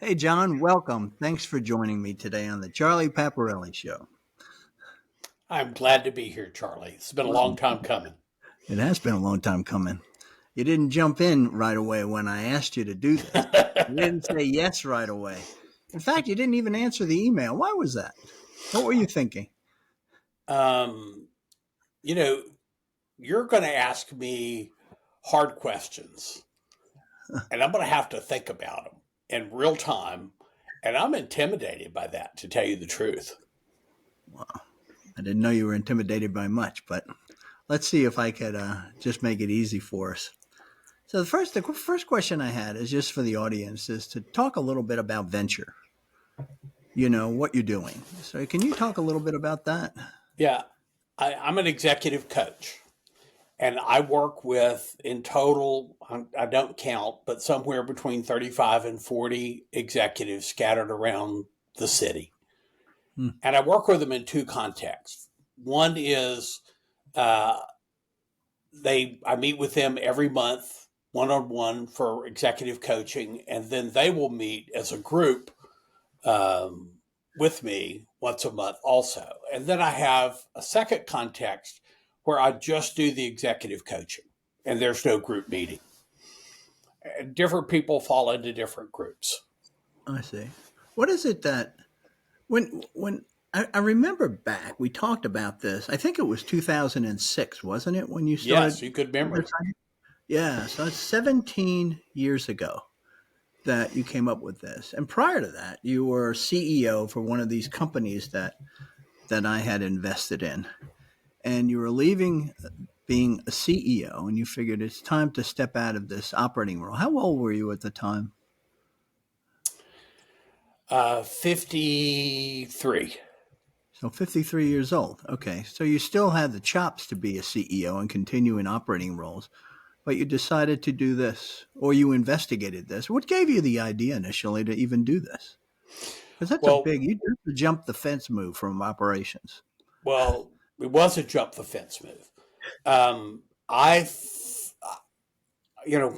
Hey, John, welcome. Thanks for joining me today on the Charlie Paparelli Show. I'm glad to be here, Charlie. It's been a long time coming. It has been a long time coming. You didn't jump in right away when I asked you to do this. You didn't say yes right away. In fact, you didn't even answer the email. Why was that? What were you thinking? um, you know, you're going to ask me hard questions, and I'm going to have to think about them in real time. And I'm intimidated by that, to tell you the truth. Wow. I didn't know you were intimidated by much, but let's see if I could just make it easy for us. So the first question I had is just for the audience is to talk a little bit about venture. You know, what you're doing. So can you talk a little bit about that? Yeah, I'm an executive coach, and I work with, in total, I don't count, but somewhere between 35 and 40 executives scattered around the city. And I work with them in two contexts. One is I meet with them every month, one-on-one, for executive coaching, and then they will meet as a group with me once a month also. And then I have a second context where I just do the executive coaching, and there's no group meeting. And different people fall into different groups. I see. What is it that when I remember back, we talked about this. I think it was 2006, wasn't it, when you started? Yes, you good memory. Yeah, so it's 17 years ago that you came up with this. And prior to that, you were CEO for one of these companies that I had invested in. And you were leaving being a CEO, and you figured it's time to step out of this operating role. How old were you at the time? 53. So 53 years old. Okay. So you still had the chops to be a CEO and continue in operating roles, but you decided to do this, or you investigated this. What gave you the idea initially to even do this? Because that's you did the jump the fence move from operations. Well, it was a jump the fence move.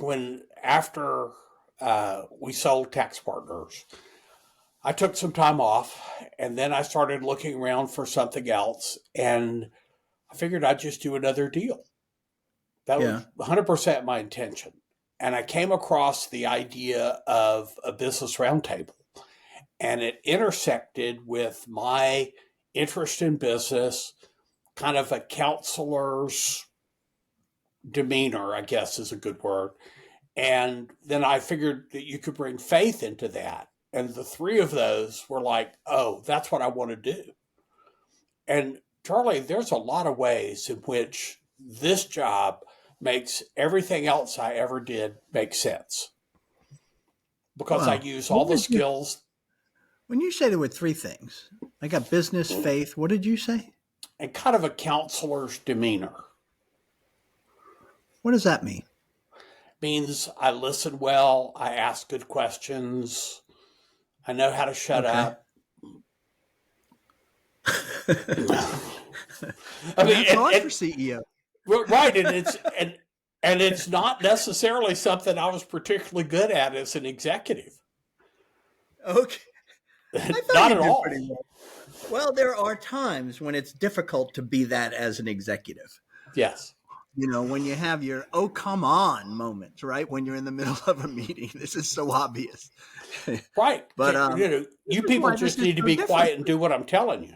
When after we sold Tax Partners, I took some time off, and then I started looking around for something else, and I figured I'd just do another deal. That was 100% my intention. And I came across the idea of a business roundtable, and it intersected with my interest in business, kind of a counselor's demeanor, I guess is a good word. And then I figured that you could bring faith into that. And the three of those were like, oh, that's what I want to do. And Charlie, there's a lot of ways in which this job makes everything else I ever did make sense. Because I use all the skills. When you say there were three things, I got business, faith, what did you say? And kind of a counselor's demeanor. What does that mean? Means I listen well, I ask good questions, I know how to shut up. I mean, it's hard for CEO. Right, and it's not necessarily something I was particularly good at as an executive. Okay. Not at all. Well, there are times when it's difficult to be that as an executive. Yes. You know, when you have your, oh, come on moments, right? When you're in the middle of a meeting, this is so obvious. Right. But, you people just need to be quiet and do what I'm telling you.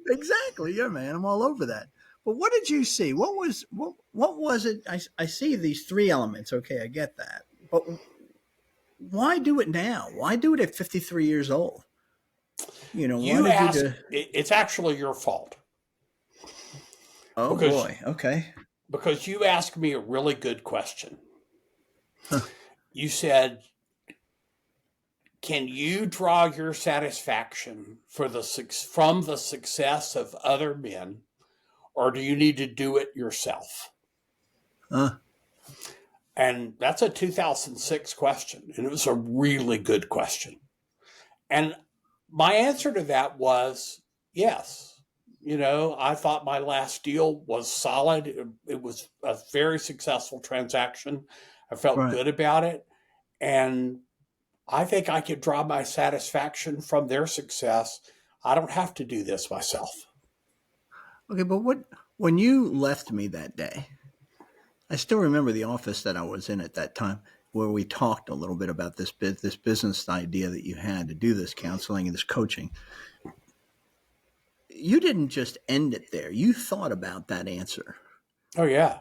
Exactly. Yeah, man. I'm all over that. But what did you see? What was it? I see these three elements. Okay, I get that. But why do it now? Why do it at 53 years old? You know, it's actually your fault. Oh, boy. Okay. Because you asked me a really good question. Huh. You said, can you draw your satisfaction from the success of other men, or do you need to do it yourself? And that's a 2006 question, and it was a really good question. And my answer to that was yes. You know, I thought my last deal was solid. It was a very successful transaction. I felt good about it. And I think I could draw my satisfaction from their success. I don't have to do this myself. Okay, but when you left me that day, I still remember the office that I was in at that time, where we talked a little bit about this business idea that you had to do this counseling and this coaching. You didn't just end it there. You thought about that answer. Oh, yeah.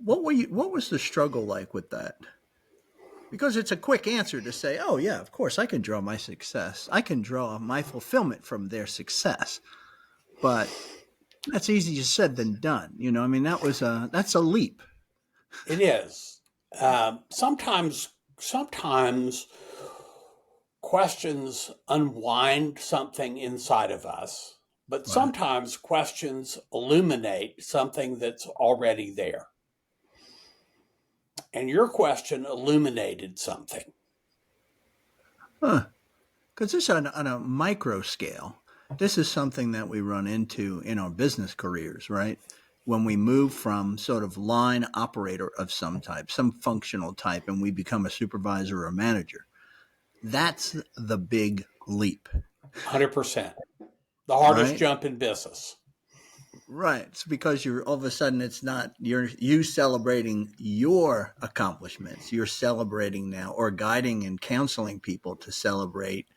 What was the struggle like with that? Because it's a quick answer to say, "Oh yeah, of course I can draw my success. I can draw my fulfillment from their success." But that's easier said than done. I mean, that's a leap. It is. Sometimes questions unwind something inside of us, but Right. sometimes questions illuminate something that's already there. And your question illuminated something. Huh. Because this on a micro scale, this is something that we run into in our business careers, right? When we move from sort of line operator of some type, some functional type, and we become a supervisor or a manager. That's the big leap, 100%. The hardest right? jump in business. Right. It's because you're all of a sudden it's not you celebrating your accomplishments. You're celebrating now or guiding and counseling people to celebrate,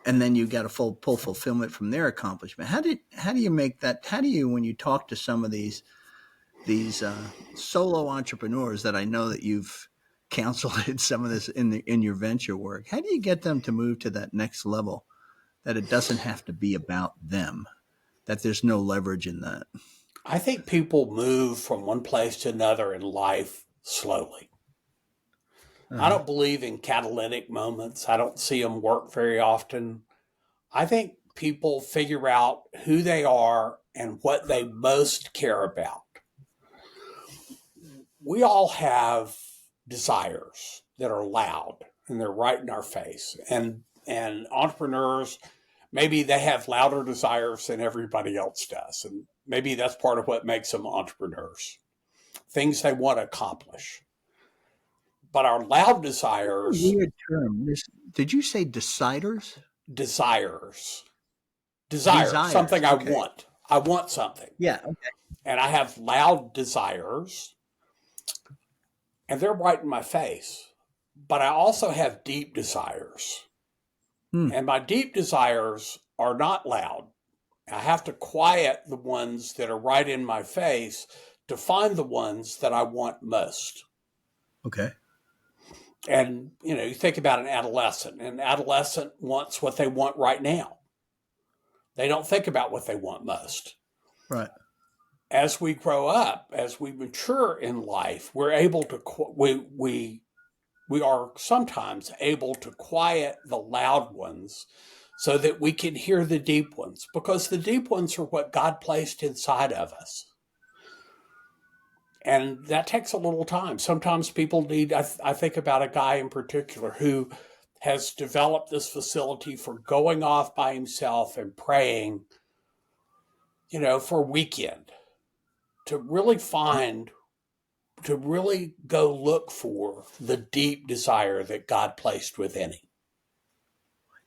and then you got to pull fulfillment from their accomplishment. How do you make that? How do you, when you talk to some of these solo entrepreneurs that I know that you've counseled in some of this in your venture work, how do you get them to move to that next level, that it doesn't have to be about them, that there's no leverage in that? I think people move from one place to another in life slowly. I Uh-huh. don't believe in catalytic moments. I don't see them work very often. I think people figure out who they are and what they most care about. We all have desires that are loud and they're right in our face. And entrepreneurs, maybe they have louder desires than everybody else does. And maybe that's part of what makes them entrepreneurs. Things they want to accomplish. But our loud desires, Weird term. Did you say deciders? desires, Desires. something I Okay. want. I want something. Yeah. Okay. And I have loud desires, and they're right in my face. But I also have deep desires. Hmm. And my deep desires are not loud. I have to quiet the ones that are right in my face to find the ones that I want most. Okay. And, you think about an adolescent wants what they want right now. They don't think about what they want most. Right. As we grow up, as we mature in life, we're able to, we are sometimes able to quiet the loud ones so that we can hear the deep ones, because the deep ones are what God placed inside of us. And that takes a little time. Sometimes people need, I think about a guy in particular who has developed this facility for going off by himself and praying, for a weekend to really to really go look for the deep desire that God placed within him.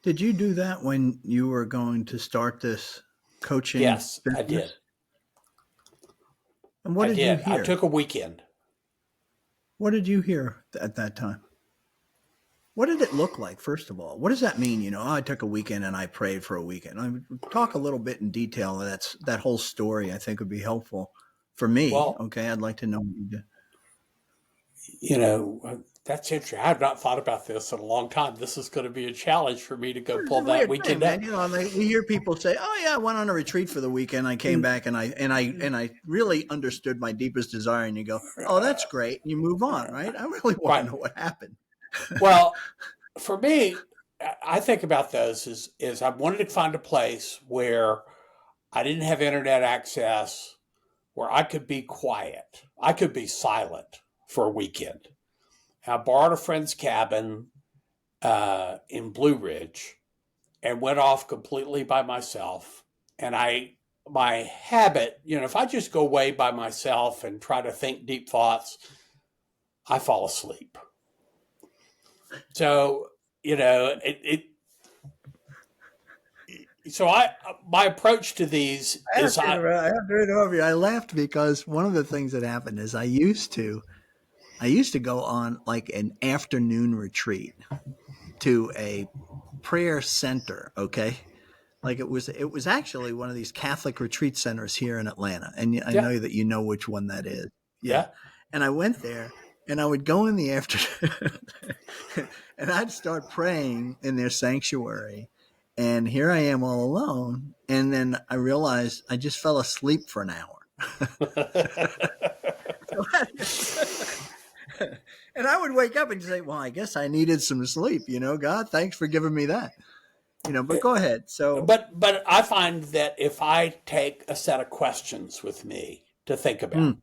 Did you do that when you were going to start this coaching Yes, I did. business? And what I did you did. I hear? took a weekend. What did you hear at that time? What did it look like, first of all? What does that mean? I took a weekend and I prayed for a weekend. Talk a little bit in detail. That whole story, I think, would be helpful for me. Well, Okay, I'd like to know what you did. that's interesting. I have not thought about this in a long time. This is going to be a challenge for me to go It's pull a that weird thing, weekend man. up. We hear people say, "Oh yeah, I went on a retreat for the weekend. I came back and I really understood my deepest desire." And you go, "Oh, that's great." And you move on, right? I really want to Right. know what happened. Well, for me, I think about those is I wanted to find a place where I didn't have internet access, where I could be quiet. I could be silent for a weekend. I borrowed a friend's cabin in Blue Ridge and went off completely by myself. And my habit, if I just go away by myself and try to think deep thoughts, I fall asleep. So So my approach to these is I have to interrupt you. I laughed because one of the things that happened is I used to go on like an afternoon retreat to a prayer center. Okay. Like it was actually one of these Catholic retreat centers here in Atlanta. And I yeah, know that you know which one that is. Yeah. yeah. And I went there and I would go in the afternoon and I'd start praying in their sanctuary. And here I am all alone. And then I realized I just fell asleep for an hour. And I would wake up and say, well, I guess I needed some sleep. God, thanks for giving me that. But go ahead. So, but I find that if I take a set of questions with me to think about,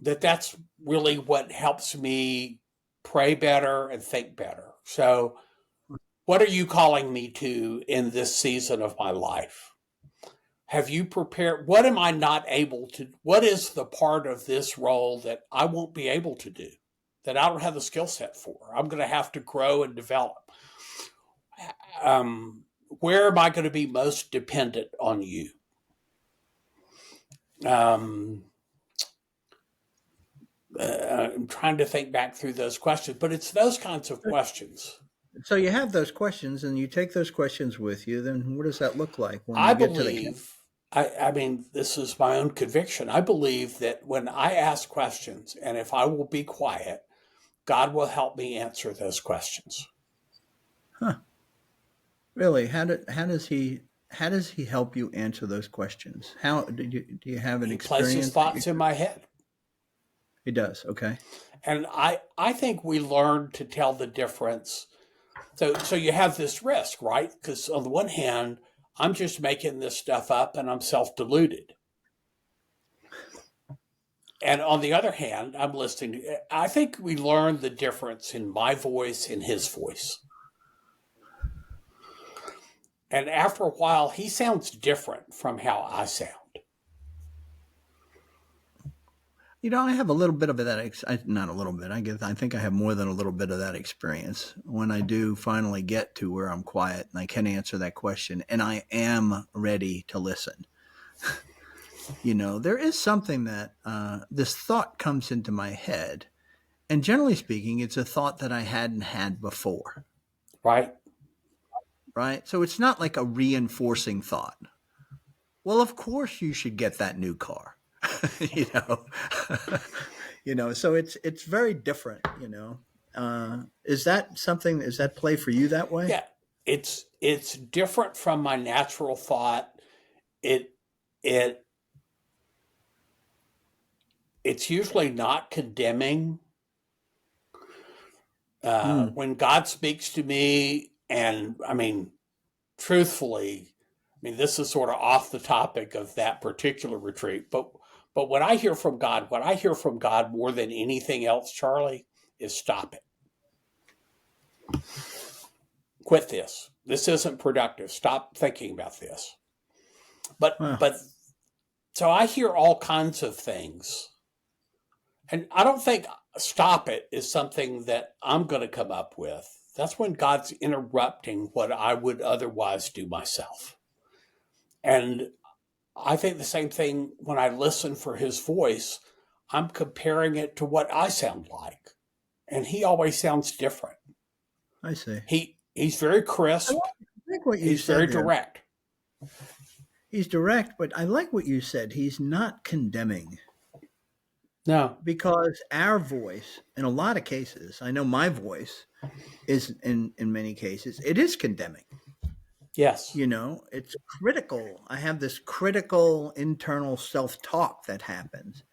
that's really what helps me pray better and think better. So, what are you calling me to in this season of my life? Have you prepared? What am I not able to? What is the part of this role that I won't be able to do, that I don't have the skill set for? I'm going to have to grow and develop. Where am I going to be most dependent on you? I'm trying to think back through those questions, but it's those kinds of questions. So you have those questions and you take those questions with you. Then what does that look like when I you get to the camp? believe, I mean, this is my own conviction. I believe that when I ask questions and if I will be quiet, God will help me answer those questions. Huh. Really? How does he help you answer those questions? How do you have an He experience? places thoughts in my head. He does. Okay. And I think we learn to tell the difference. So you have this risk, right? Because on the one hand, I'm just making this stuff up and I'm self-deluded. And on the other hand, I'm listening. I think we learn the difference in my voice and his voice. And after a while, he sounds different from how I sound. I have a little bit of that. Not a little bit. I think I have more than a little bit of that experience when I do finally get to where I'm quiet and I can answer that question and I am ready to listen. There is something that this thought comes into my head, and generally speaking, it's a thought that I hadn't had before. Right? Right. So it's not like a reinforcing thought. Well, of course you should get that new car. you know so it's very different. Is that play for you that way? Yeah, it's different from my natural thought. It's usually not condemning. When God speaks to me, and I mean, truthfully, this is sort of off the topic of that particular retreat, but when I hear from God, what I hear from God more than anything else, Charlie, is stop it. Quit this. This isn't productive. Stop thinking about this. But so I hear all kinds of things. And I don't think stop it is something that I'm going to come up with. That's when God's interrupting what I would otherwise do myself. And I think the same thing when I listen for his voice, I'm comparing it to what I sound like. And he always sounds different. I see. He's very crisp. I like what you He's said very there. direct. He's direct, but I like what you said. He's not condemning. No. Because our voice, in a lot of cases, I know my voice is in many cases, it is condemning. Yes. It's critical. I have this critical internal self-talk that happens.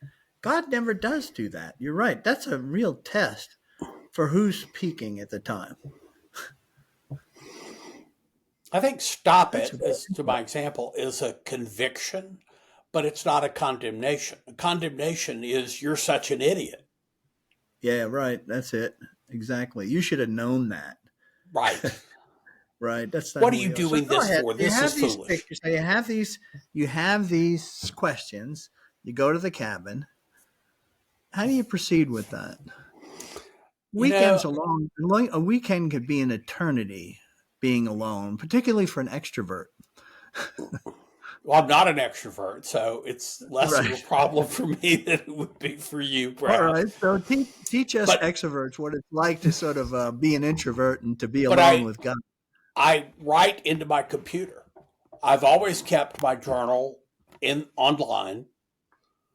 God never does do that. You're right. That's a real test for who's speaking at the time. I think stop it, as to my example, is a conviction, but it's not a condemnation. A condemnation is you're such an idiot. Yeah, right. That's it. Exactly. You should have known that. Right. Right. That's not what are you doing this for? This is foolish. Pictures. So you have these questions. You go to the cabin. How do you proceed with that? You know, Weekends alone, a weekend could be an eternity being alone, particularly for an extrovert. well, I'm not an extrovert, so it's less of a Right. problem for me than it would be for you, All right. perhaps. So teach us But extroverts what it's like to sort of be an introvert and to be but alone with God. I write into my computer. I've always kept my journal in online.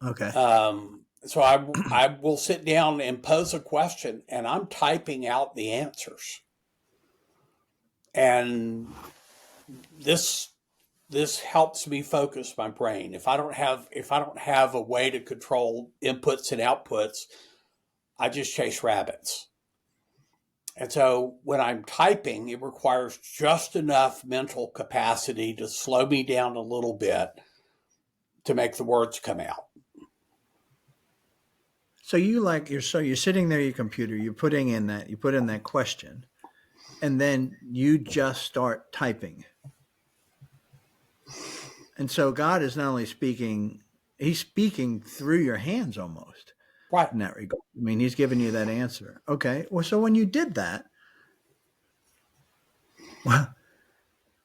Okay. So I will sit down and pose a question, and I'm typing out the answers. And this this helps me focus my brain. If I don't have a way to control inputs and outputs, I just chase rabbits. And so when I'm typing, it requires just enough mental capacity to slow me down a little bit to make the words come out. So you're sitting there at your computer, you put in that question, and then you just start typing. And so God is not only speaking, he's speaking through your hands almost Right. in that regard. I mean, he's giving you that answer. Okay. Well, so when you did that, well,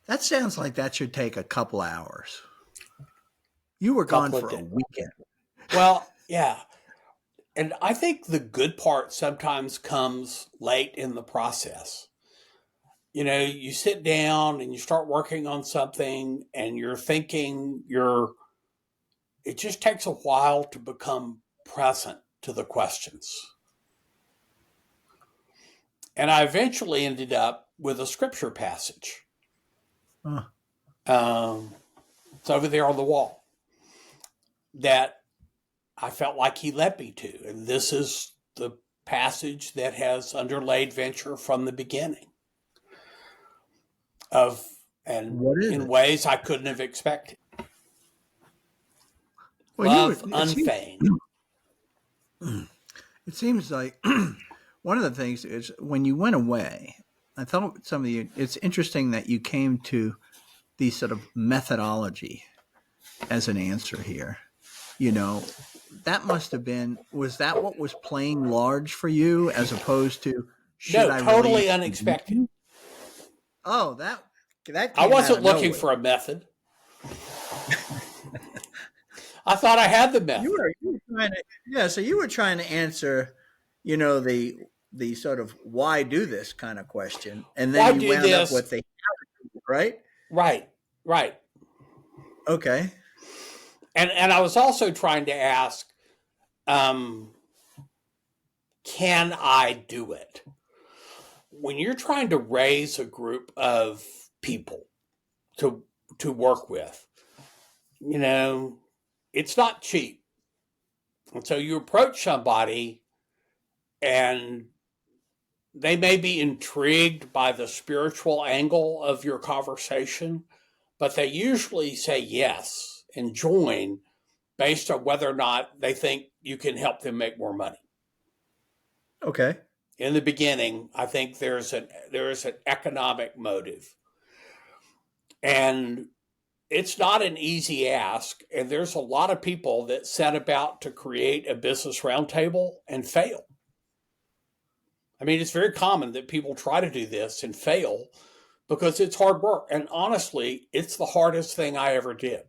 that sounds like that should take a couple hours. You were gone Couple of for a days. weekend. Well, yeah. And I think the good part sometimes comes late in the process. You sit down and you start working on something and you're thinking it just takes a while to become present to the questions. And I eventually ended up with a scripture passage. Huh. It's over there on the wall that I felt like he led me to. And this is the passage that has underlaid venture from the beginning of and What is in it? ways I couldn't have expected. Well, Love unfeigned. it seems like one of the things is when you went away, I thought it's interesting that you came to the sort of methodology as an answer here. You know, that must have been, was that what was playing large for you as opposed to should No, I release? totally unexpected. Oh, that I came out wasn't of looking nowhere. for a method. I thought I had the You method. were trying to, yeah. So you were trying to answer, the sort of why do this kind of question, and then Why you do wound up this? with the right. Right, right. Okay. And I was also trying to ask, um, can I do it? When you're trying to raise a group of people to to work with, you know, it's not cheap. And so you approach somebody and they may be intrigued by the spiritual angle of your conversation, but they usually say yes and join based on whether or not they think you can help them make more money. Okay. In the beginning, I think there is an economic motive, and it's not an easy ask. And there's a lot of people that set about to create a business roundtable and fail. I mean, it's very common that people try to do this and fail because it's hard work. And honestly, it's the hardest thing I ever did,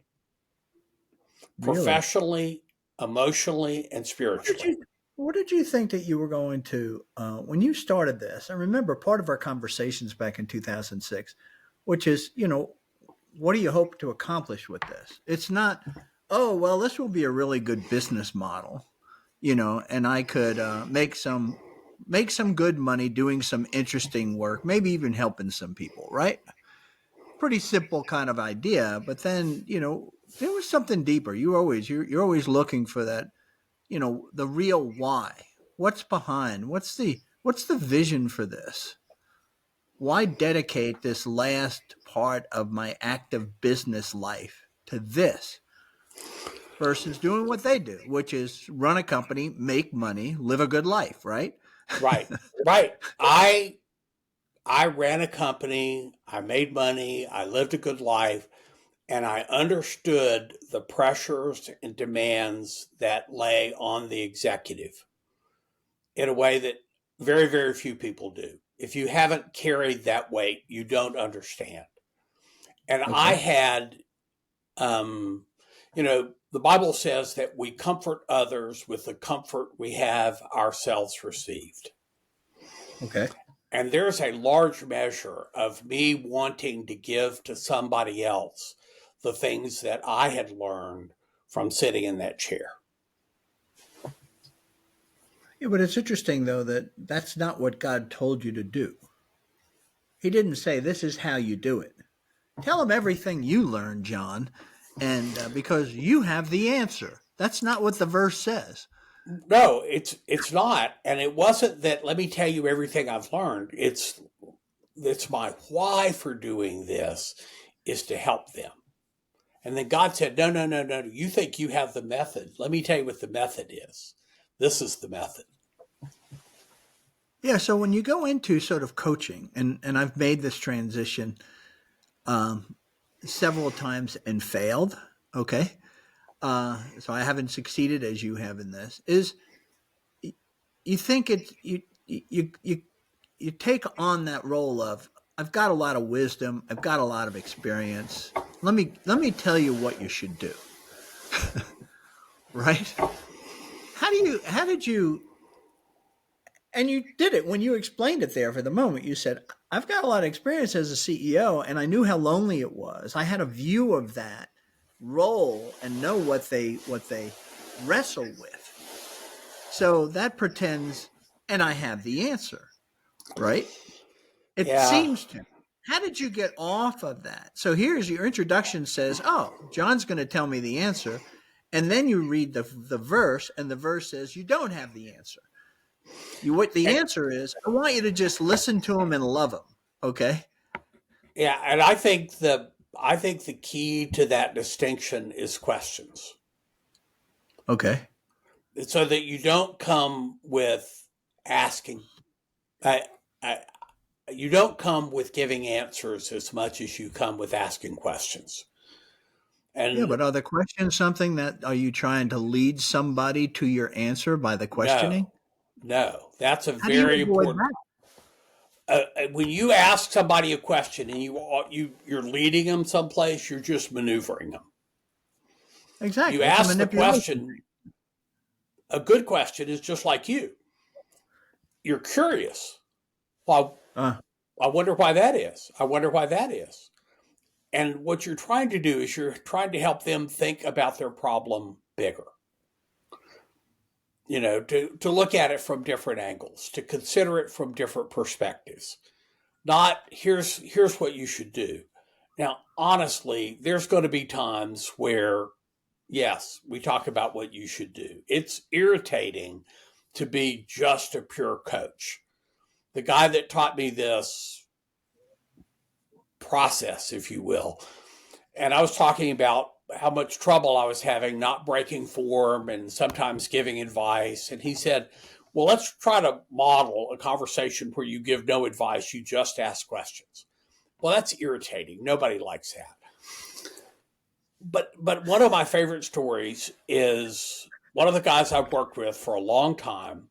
Really. professionally, emotionally, and What did spiritually. you What did you think that you were going to when you started this? I remember part of our conversations back in 2006, which is, what do you hope to accomplish with this? It's not, oh well, this will be a really good business model, and I could make some good money doing some interesting work, maybe even helping some people, right? Pretty simple kind of idea, but then there was something deeper. You're always looking for that, the real why. What's behind? What's the vision for this? Why dedicate this last part of my active business life to this versus doing what they do, which is run a company, make money, live a good life, right? Right, right. I ran a company, I made money, I lived a good life, and I understood the pressures and demands that lay on the executive in a way that Very, very few people do. If you haven't carried that weight, you don't understand. And I Okay. had, the Bible says that we comfort others with the comfort we have ourselves received. Okay. And there's a large measure of me wanting to give to somebody else the things that I had learned from sitting in that chair. Yeah, but it's interesting though that that's not what God told you to do. He didn't say this is how you do it. Tell him everything you learned, John, and because you have the answer. That's not what the verse says. No, it's not. And it wasn't that let me tell you everything I've learned. It's my why for doing this is to help them. And then God said, no, no, no, no. You think you have the method. Let me tell you what the method is. This is the method. Yeah, so when you go into sort of coaching, and I've made this transition several times and failed, okay? So I haven't succeeded as you have in this, is you think you take on that role of I've got a lot of wisdom, I've got a lot of experience. Let me tell you what you should do. Right? How did you and you did it when you explained it there for the moment. You said, I've got a lot of experience as a CEO and I knew how lonely it was. I had a view of that role and know what they wrestle with. So that pretends and I have the answer, right? It Yeah. seems to. How did you get off of that? So here's your introduction says, "Oh, John's going to tell me the answer." And then you read the verse and the verse says you don't have the answer. What the And, answer is, I want you to just listen to him and love him. Okay? yeah. And I think the key to that distinction is questions. Okay. So that you don't come with asking. I, I, you don't come with giving answers as much as you come with asking questions. Yeah, And but are the questions something that are you trying to lead somebody to your answer by the questioning? no, no, that's a How do you very avoid important. that? When you ask somebody a question and you're leading them someplace, you're just maneuvering them. You Exactly. It's a ask the manipulation. question. A good question is just like you. You're curious. Well, Uh, I wonder why that is. I wonder why that is. And what you're trying to do is you're trying to help them think about their problem bigger. To look at it from different angles, to consider it from different perspectives. Not here's what you should do. Now, honestly, there's going to be times where, yes, we talk about what you should do. It's irritating to be just a pure coach. The guy that taught me this process, if you will, and I was talking about how much trouble I was having not breaking form and sometimes giving advice. And he said, well, let's try to model a conversation where you give no advice, you just ask questions. Well, that's irritating. Nobody likes that. But one of my favorite stories is one of the guys I've worked with for a long time,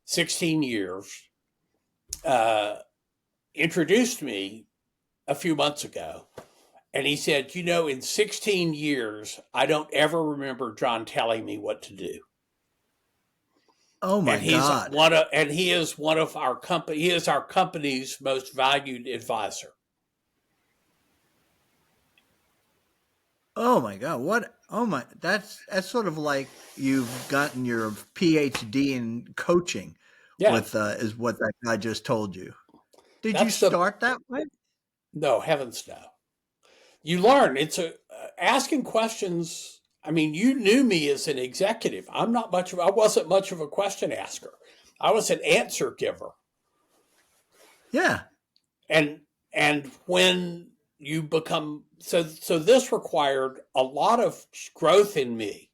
16 years, uh, introduced me a few months ago. And he said, in 16 years, I don't ever remember John telling me what to do. oh my And he's God. he is one of our company. He is our company's most valued advisor. Oh my God. What? Oh my. That's sort of like you've gotten your PhD in coaching Yeah, with is what that guy just told you. Did you that's the start that way? no heavens no. You learn. It's asking questions. I mean, you knew me as an executive. I wasn't much of a question asker. I was an answer giver. Yeah. And when you become so this required a lot of growth in me.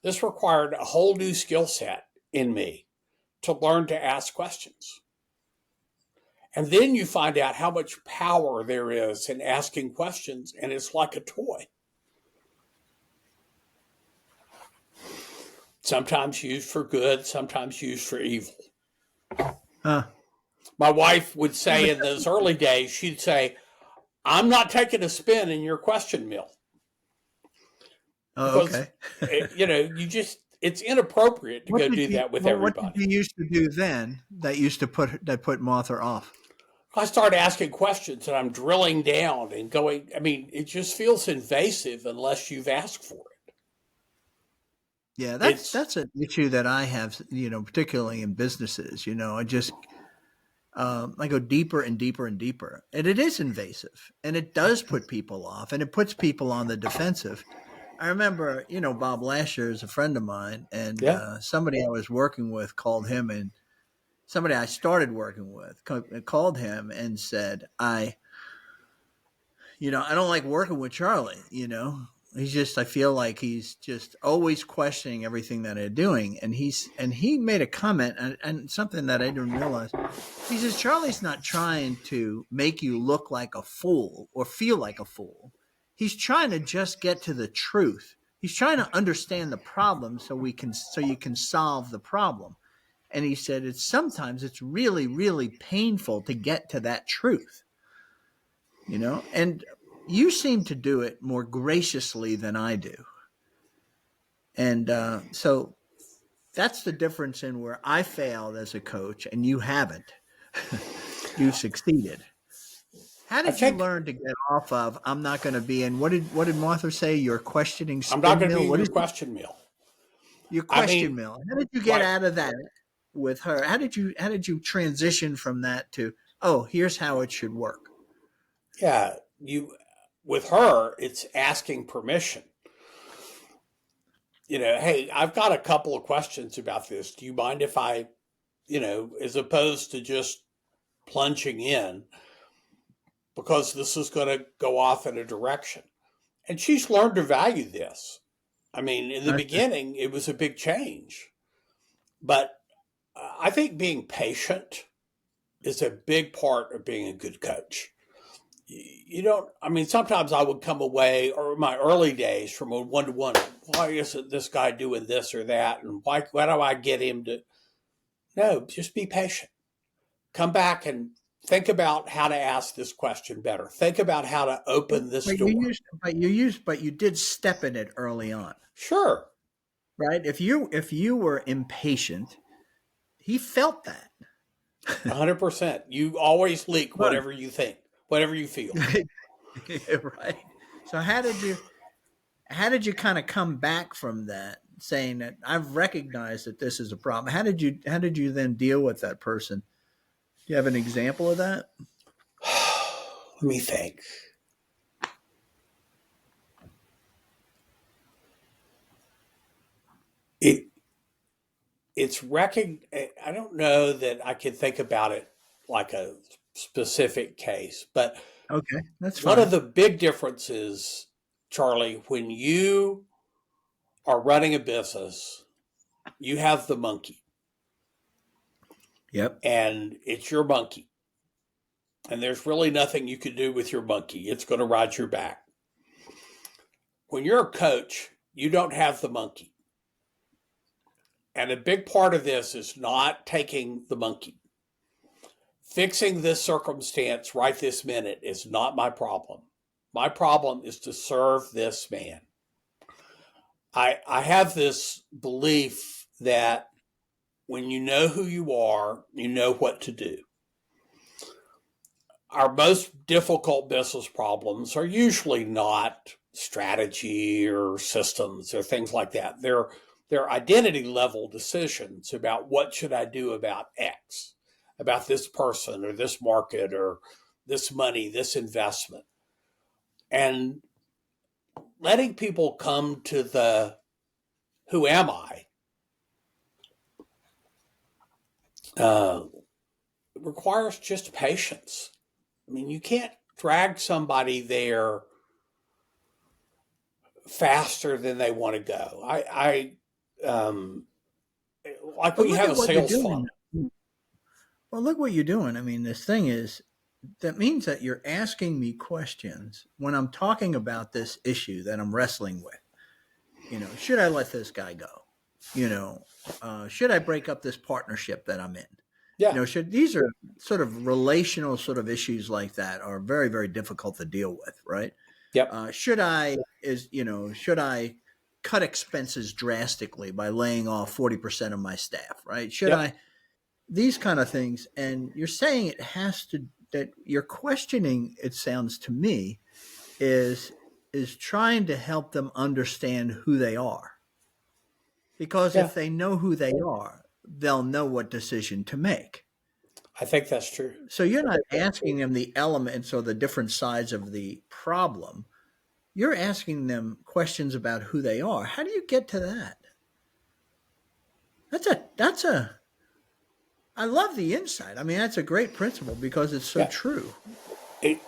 This required a whole new skill set in me to learn to ask questions. And then you find out how much power there is in asking questions, and it's like a toy. Sometimes used for good, sometimes used for evil. My wife would say in those early days, she'd say, I'm not taking a spin in your question mill. Oh, Because, okay. it's inappropriate to go do that with What did everybody. you used to do then that put Martha off? I start asking questions and I'm drilling down and going, it just feels invasive unless you've asked for it. Yeah, It's, that's an issue that I have, particularly in businesses. I go deeper and deeper and deeper, and it is invasive, and it does put people off, and it puts people on the defensive. I remember, Bob Lasher is a friend of mine, and yeah, somebody I was working with called him, and somebody I started working with called him and said, I don't like working with Charlie. I feel like he's just always questioning everything that I'm doing. And he made a comment and something that I didn't realize. He says, Charlie's not trying to make you look like a fool or feel like a fool. He's trying to just get to the truth. He's trying to understand the problem so you can solve the problem. And he said, sometimes it's really, really painful to get to that truth. And you seem to do it more graciously than I do. And so that's the difference in where I failed as a coach and you haven't. You succeeded. How I did you think learn to get off of I'm not going to be in what did Martha say? Your questioning I'm not spin going to be mill? in What your is it? question mill. Your I question mean, mill? How did you get right. out of that with her? How did you transition from that to, oh, here's how it should work? Yeah. With her, it's asking permission. Hey, I've got a couple of questions about this. Do you mind if I, as opposed to just plunging in, because this is going to go off in a direction. And she's learned to value this. In the beginning, it was a big change. But I think being patient is a big part of being a good coach. You don't, sometimes I would come away, or in my early days, from a one to one. Why isn't this guy doing this or that? And why do I get him to? No, just be patient. Come back and think about how to ask this question better. Think about how to open this door. But you did step in it early on, Sure. right? If you were impatient, he felt that. 100%. You always leak Right. whatever you think, whatever you feel. Right. So how did you kind of come back from that, saying that I've recognized that this is a problem? How did you then deal with that person? Do you have an example of that? Let me think. It I don't know that I can think about it like a specific case, but Okay, that's one of fine. the big differences, Charlie, when you are running a business, you have the monkey Yep. and it's your monkey. And there's really nothing you can do with your monkey. It's going to ride your back. When you're a coach, you don't have the monkey. And a big part of this is not taking the monkey. Fixing this circumstance right this minute is not my problem. My problem is to serve this man. I have this belief that when you know who you are, you know what to do. Our most difficult business problems are usually not strategy or systems or things like that. They're identity level decisions about what should I do about X, about this person or this market or this money, this investment. And letting people come to the who am I uh, requires just patience. You can't drag somebody there faster than they want to go. Like But when you look have at a what you're sales doing. funnel. Well, look what you're doing. This thing is, that means that you're asking me questions when I'm talking about this issue that I'm wrestling with. Should I let this guy go? Should I break up this partnership that I'm in? Yeah. These are sort of relational sort of issues like that are very, very difficult to deal with, right? Yep. Should I cut expenses drastically by laying off 40% of my staff, right? Yep. These kind of things. And you're saying that you're questioning, it sounds to me, is trying to help them understand who they are. Because Yeah. if they know who they are, they'll know what decision to make. I think that's true. So you're not asking them the elements or the different sides of the problem. You're asking them questions about who they are. How do you get to that? That's a I love the insight. I mean, that's a great principle because it's so Yeah. true. It,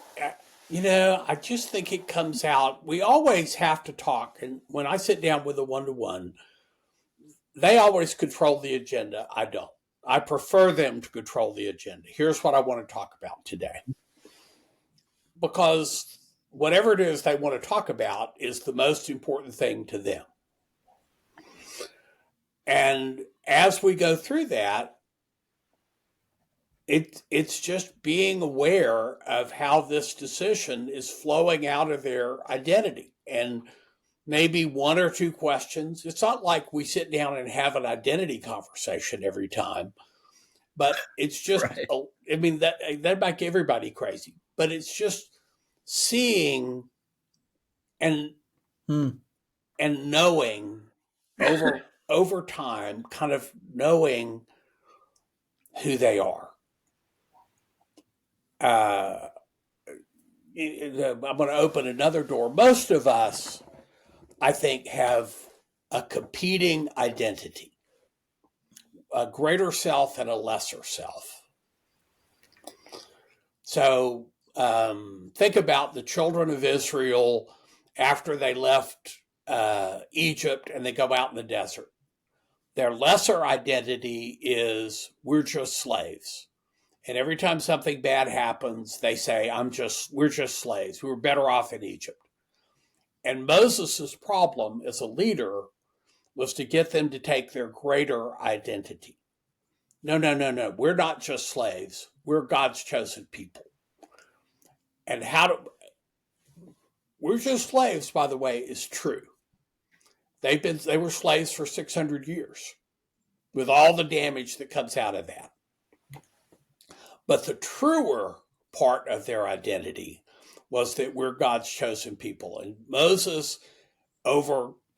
I just think it comes out. We always have to talk. And when I sit down with a one-to-one, they always control the agenda. I don't. I prefer them to control the agenda. Here's what I want to talk about today. Because whatever it is they want to talk about is the most important thing to them. And as we go through that, it's just being aware of how this decision is flowing out of their identity. And maybe one or two questions. It's not like we sit down and have an identity conversation every time, but it's just, Right. I mean, that might get everybody crazy, but it's just seeing and and knowing over time, kind of knowing who they are. I'm going to open another door. Most of us, I think, have a competing identity, a greater self and a lesser self. So think about the children of Israel after they left Egypt and they go out in the desert. Their lesser identity is we're just slaves. And every time something bad happens, they say, we're just slaves. We were better off in Egypt. And Moses' problem as a leader was to get them to take their greater identity. No. We're not just slaves. We're God's chosen people. And we're just slaves, by the way, is true. They were slaves for 600 years with all the damage that comes out of that. But the truer part of their identity was that we're God's chosen people. And Moses,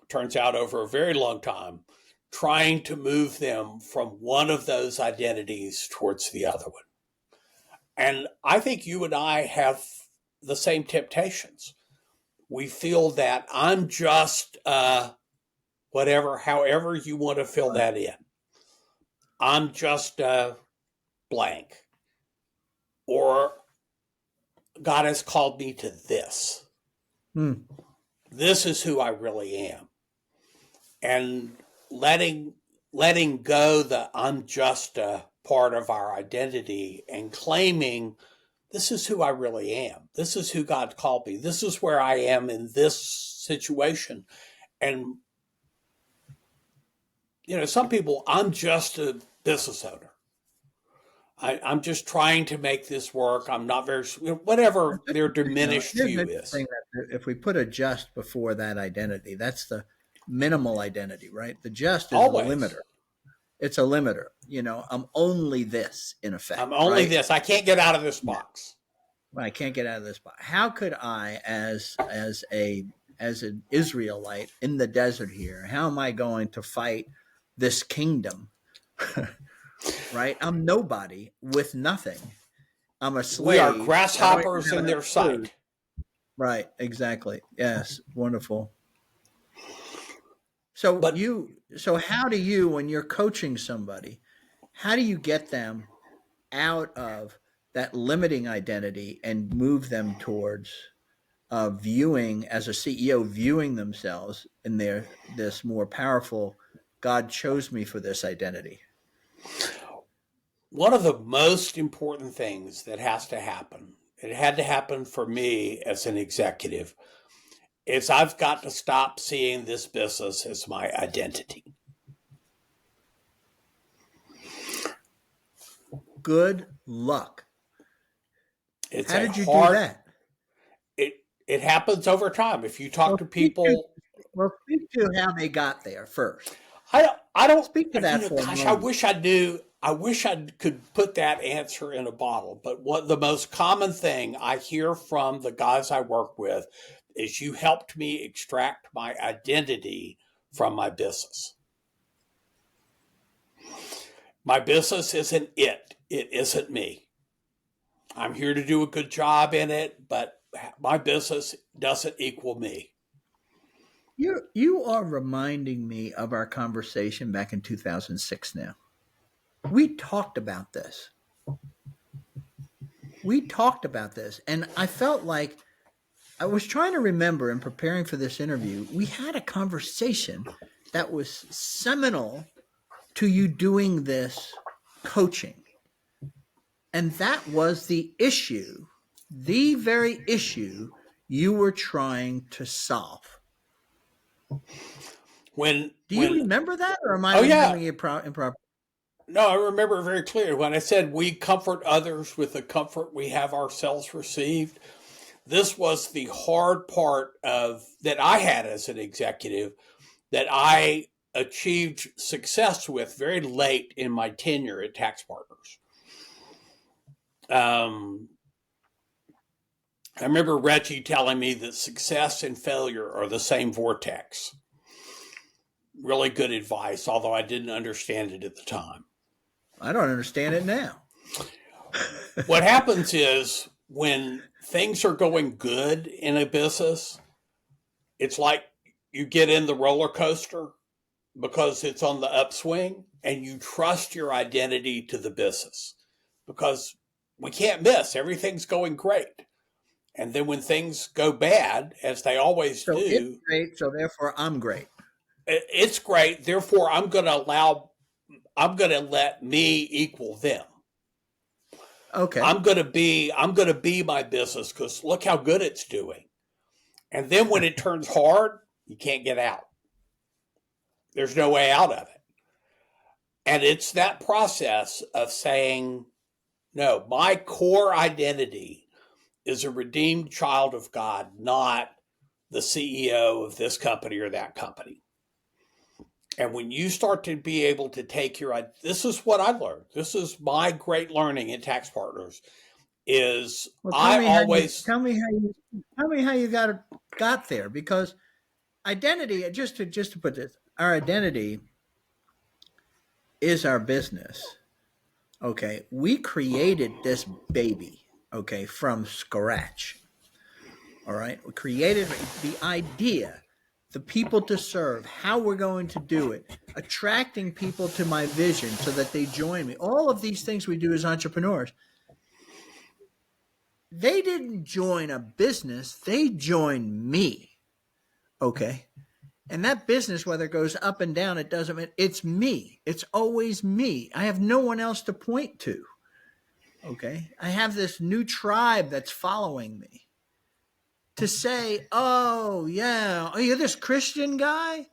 turns out over a very long time, trying to move them from one of those identities towards the other one. And I think you and I have the same temptations. We feel that I'm just whatever, however you want to fill that in. I'm just blank. Or God has called me to this. This is who I really am. And letting go the I'm just a part of our identity and claiming this is who I really am. This is who God called me. This is where I am in this situation. And, some people, I'm just a business owner. I'm just trying to make this work. I'm not very, whatever their diminished view is. If we put a just before that identity, that's the minimal identity, right? The just is Always. a limiter. It's a limiter. I'm only this, in effect. I'm only right? this. I can't get out of this box. I can't get out of this box. How could I, as an Israelite in the desert here, how am I going to fight this kingdom? Right? I'm nobody with nothing. I'm a slave. We are grasshoppers in their sight. Right, exactly. Yes, wonderful. So how do you, when you're coaching somebody, how do you get them out of that limiting identity and move them towards viewing, as a CEO, viewing themselves in this more powerful, God chose me for this identity? One of the most important things that has to happen, it had to happen for me as an executive, is I've got to stop seeing this business as my identity. good luck. It's How a did you do hard, that? it happens over time. If you talk Well, to people, speak to how they got there first. I don't, Speak to that for a gosh, I moment. wish I knew, I wish I could put that answer in a bottle. But what the most common thing I hear from the guys I work with is you helped me extract my identity from my business. My business isn't it. It isn't me. I'm here to do a good job in it, but my business doesn't equal me. You are reminding me of our conversation back in 2006 now. We talked about this. And I felt like I was trying to remember in preparing for this interview, we had a conversation that was seminal to you doing this coaching. And that was the issue, the very issue you were trying to solve. Do you remember that, or am I oh yeah, remembering it improper? no, I remember it very clearly when I said we comfort others with the comfort we have ourselves received. This was the hard part of that I had as an executive that I achieved success with very late in my tenure at Tax Partners. I remember Richie telling me that success and failure are the same vortex. Really good advice, although I didn't understand it at the time. I don't understand it now. What happens is when things are going good in a business, it's like you get in the roller coaster because it's on the upswing and you trust your identity to the business because we can't miss. Everything's going great. And then when things go bad, as they always So it's do, great, so therefore I'm great. it's great. Therefore, I'm going to let me equal them. Okay. I'm going to be my business because look how good it's doing. And then when it turns hard, you can't get out. There's no way out of it. And it's that process of saying, no, my core identity is a redeemed child of God, not the CEO of this company or that company. And when you start to be able to take this is what I've learned. This is my great learning in Tax Partners is Well, tell me how you got there, because identity, just to put this, our identity is our business. Okay, we created this baby, okay, from scratch. All right, we created the idea, the people to serve, how we're going to do it, attracting people to my vision so that they join me. All of these things we do as entrepreneurs. They didn't join a business, they joined me. Okay. And that business, whether it goes up and down, it doesn't matter. It's me. It's always me. I have no one else to point to. Okay. I have this new tribe that's following me. To say, oh, yeah, oh, you're this Christian guy?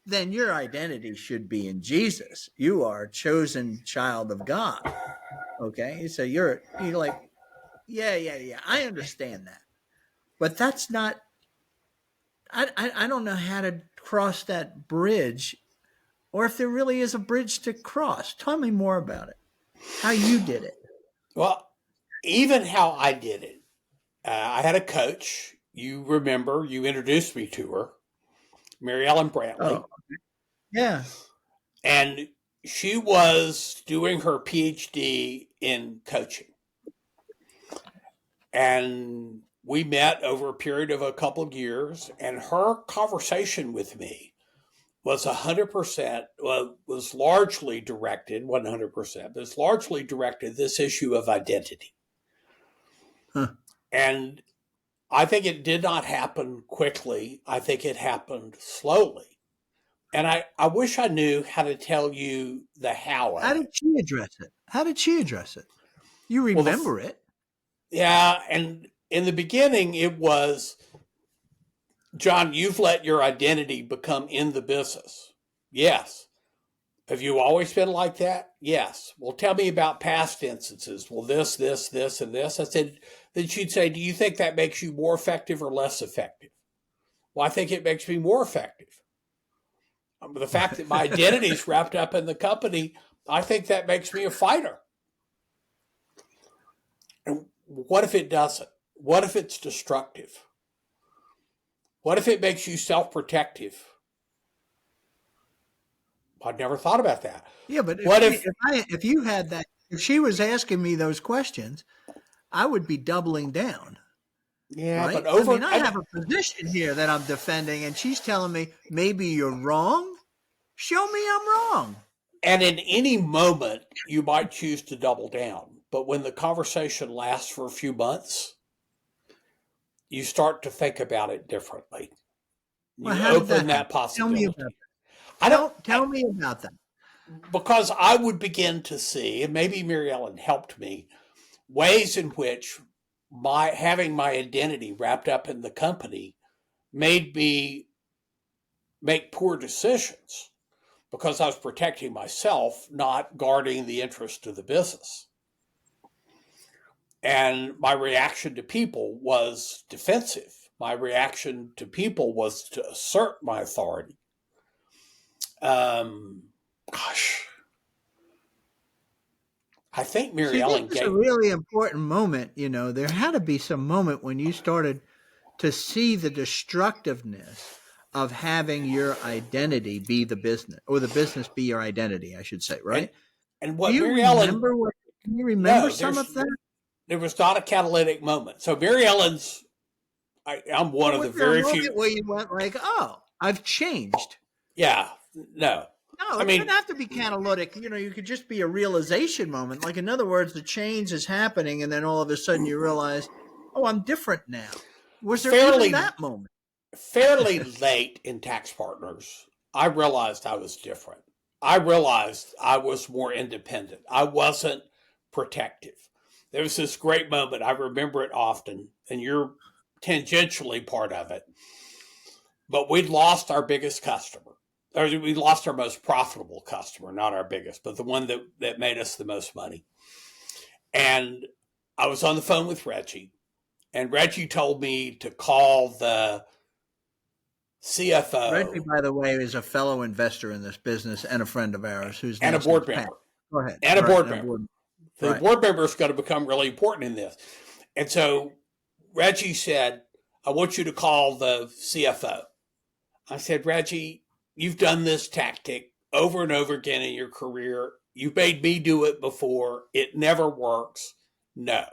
Then your identity should be in Jesus. You are a chosen child of God. Okay. So you're like, yeah. I understand that. But that's not, I don't know how to cross that bridge, or if there really is a bridge to cross. Tell me more about it. How you did it. well, even how I did it. I had a coach. You remember, you introduced me to her, Mary Ellen Brantley. Oh, yeah. And she was doing her PhD in coaching. And we met over a period of a couple of years, and her conversation with me was 100%, was largely directed, 100%, but it's largely directed this issue of identity. Huh. And I think it did not happen quickly. I think it happened slowly. And I wish I knew how to tell you the how of How it. did she address it? You Well, remember it. yeah, and in the beginning, it was, John, you've let your identity become in the business. Yes. Have you always been like that? Yes. Well, tell me about past instances. Well, this, and this. I said, then she'd say, do you think that makes you more effective or less effective? Well, I think it makes me more effective. The fact that my identity is wrapped up in the company, I think that makes me a fighter. And what if it doesn't? What if it's destructive? What if it makes you self-protective? I'd never thought about that. Yeah, but What if, if you had that, if she was asking me those questions, I would be doubling down, yeah, but right? I over, mean, I have a position here that I'm defending, and she's telling me maybe you're wrong. Show me I'm wrong. and in any moment, you might choose to double down. But when the conversation lasts for a few months, you start to think about it differently. Well, You how did that open that happen? Tell me about possibility. that. I don't, Tell me about that. because I would begin to see, and maybe Mary Ellen helped me, ways in which my having my identity wrapped up in the company made me make poor decisions because I was protecting myself, not guarding the interest of the business. And my reaction to people was defensive. My reaction to people was to assert my authority. Gosh, I think Mary See, this Ellen is a gave. really important moment. You know, there had to be some moment when you started to see the destructiveness of having your identity be the business, or the business be your identity, I should say, and right? and Do what you Mary Ellen. remember what? Can you remember No, some of that? there was not a catalytic moment. So Mary Ellen's. I'm one Or of was the there a very moment few. where you went like, "Oh, I've changed"? Yeah, no. No, I it doesn't mean, have to be catalytic. You know, you could just be a realization moment. Like, in other words, the change is happening, and then all of a sudden you realize, "Oh, I'm different now." Was there even fairly that moment? fairly late in Tax Partners, I realized I was different. I realized I was more independent. I wasn't protective. There was this great moment. I remember it often, and you're tangentially part of it. But we'd lost our biggest customer. Or we lost our most profitable customer, not our biggest, but the one that made us the most money. And I was on the phone with Reggie, and Reggie told me to call the Reggie, CFO by the way, is a fellow investor in this business and a friend of ours whose and a name board since passed. member. Go ahead. And a All right, board and a member. board. The Right. board member is going to become really important in this. And so Reggie said, I want you to call the CFO. I said, Reggie, you've done this tactic over and over again in your career. You made me do it before. It never works. No.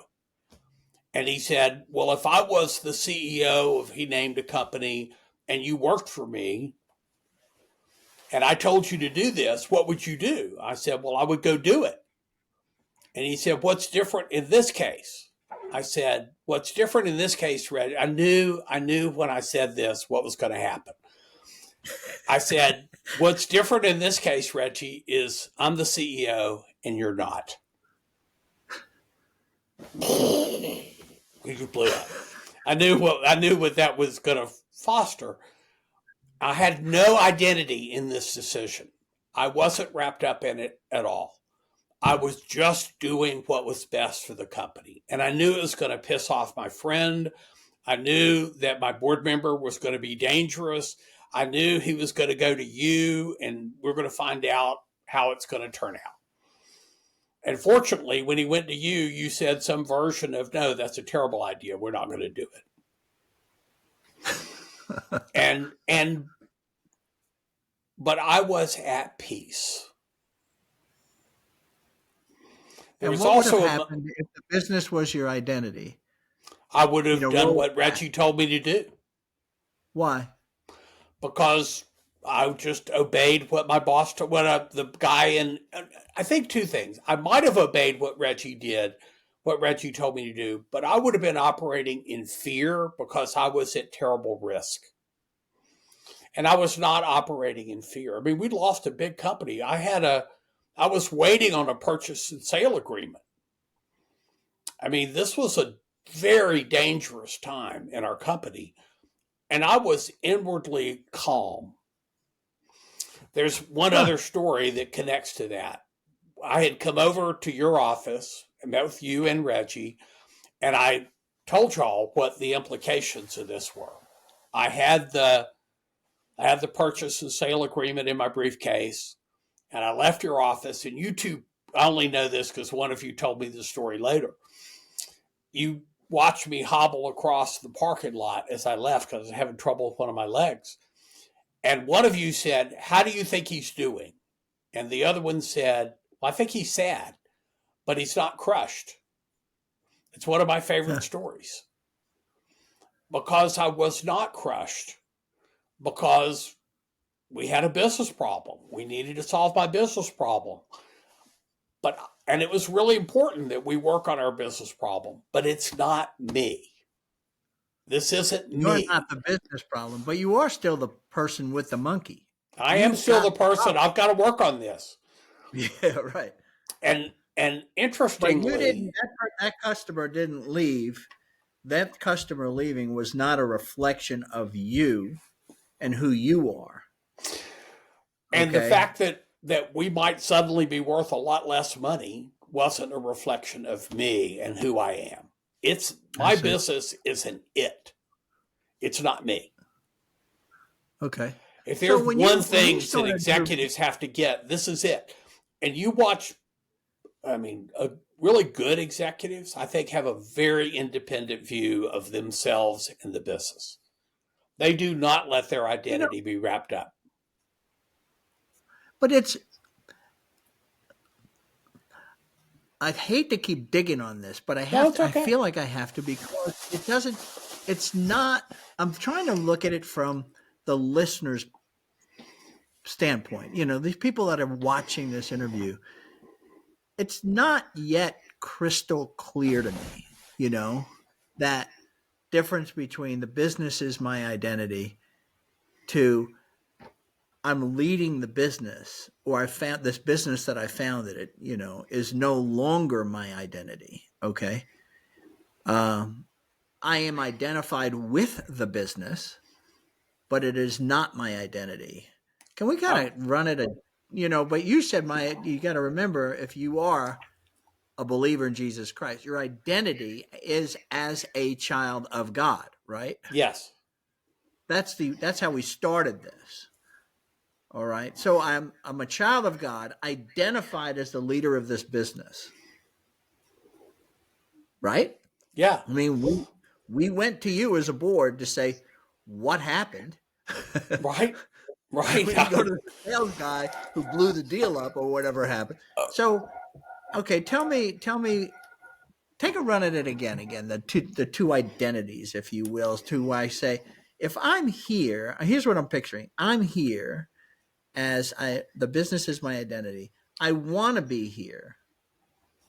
And he said, well, if I was the CEO of, he named a company, and you worked for me, and I told you to do this, what would you do? I said, well, I would go do it. And he said, what's different in this case? I said, what's different in this case, Reggie? I knew when I said this what was going to happen. I said, what's different in this case, Reggie, is I'm the CEO and you're not. He just blew up. I knew what that was going to foster. I had no identity in this decision. I wasn't wrapped up in it at all. I was just doing what was best for the company. And I knew it was going to piss off my friend. I knew that my board member was going to be dangerous. I knew he was going to go to you, and we're going to find out how it's going to turn out. And fortunately, when he went to you, you said some version of, no, that's a terrible idea. We're not going to do it. But I was at peace. There And was what would have also happened if the business was your identity? I would have done Roll what back. Reggie told me to do. Why? Because I just obeyed what my boss told, the guy in. I think two things. I might have obeyed what Reggie did, what Reggie told me to do, but I would have been operating in fear because I was at terrible risk. And I was not operating in fear. I mean, we'd lost a big company. I was waiting on a purchase and sale agreement. I mean, this was a very dangerous time in our company, and I was inwardly calm. There's one other story that connects to that. I had come over to your office and met with you and Reggie, and I told y'all what the implications of this were. I had the purchase and sale agreement in my briefcase, and I left your office. And you two, I only know this because one of you told me the story later. You watched me hobble across the parking lot as I left because I was having trouble with one of my legs. And one of you said, "How do you think he's doing?" And the other one said, "Well, I think he's sad, but he's not crushed." It's one of my favorite stories because I was not crushed, because we had a business problem. We needed to solve my business problem. And it was really important that we work on our business problem, but it's not me. This isn't You're me. not the business problem, but you are still the person with the monkey. I am still the person. I've got to work on this. Yeah, right. And interestingly, but you didn't. That customer didn't leave. That customer leaving was not a reflection of you and who you are. And the fact that we might suddenly be worth a lot less money wasn't a reflection of me and who I am. It's my business isn't it. It's not me. Okay. If there's one thing that executives have to get, this is it. And you watch, really good executives, I think, have a very independent view of themselves and the business. They do not let their identity be wrapped up. But I hate to keep digging on this, but I feel like I have to, because it's not, I'm trying to look at it from the listener's standpoint. These people that are watching this interview, it's not yet crystal clear to me, that difference between the business is my identity to I'm leading the business, or I found this business that I founded it, is no longer my identity. Okay. I am identified with the business, but it is not my identity. Can we kind of run it but you said you got to remember, if you are a believer in Jesus Christ, your identity is as a child of God, right? Yes. That's how we started this. All right. So I'm a child of God, identified as the leader of this business. Right? Yeah. I mean, we went to you as a board to say, what happened? Right. Right. We go to the sales guy who blew the deal up or whatever happened. So, okay, tell me, take a run at it again, the two identities, if you will, to I say, if I'm here, here's what I'm picturing. I'm here as the business is my identity. I want to be here.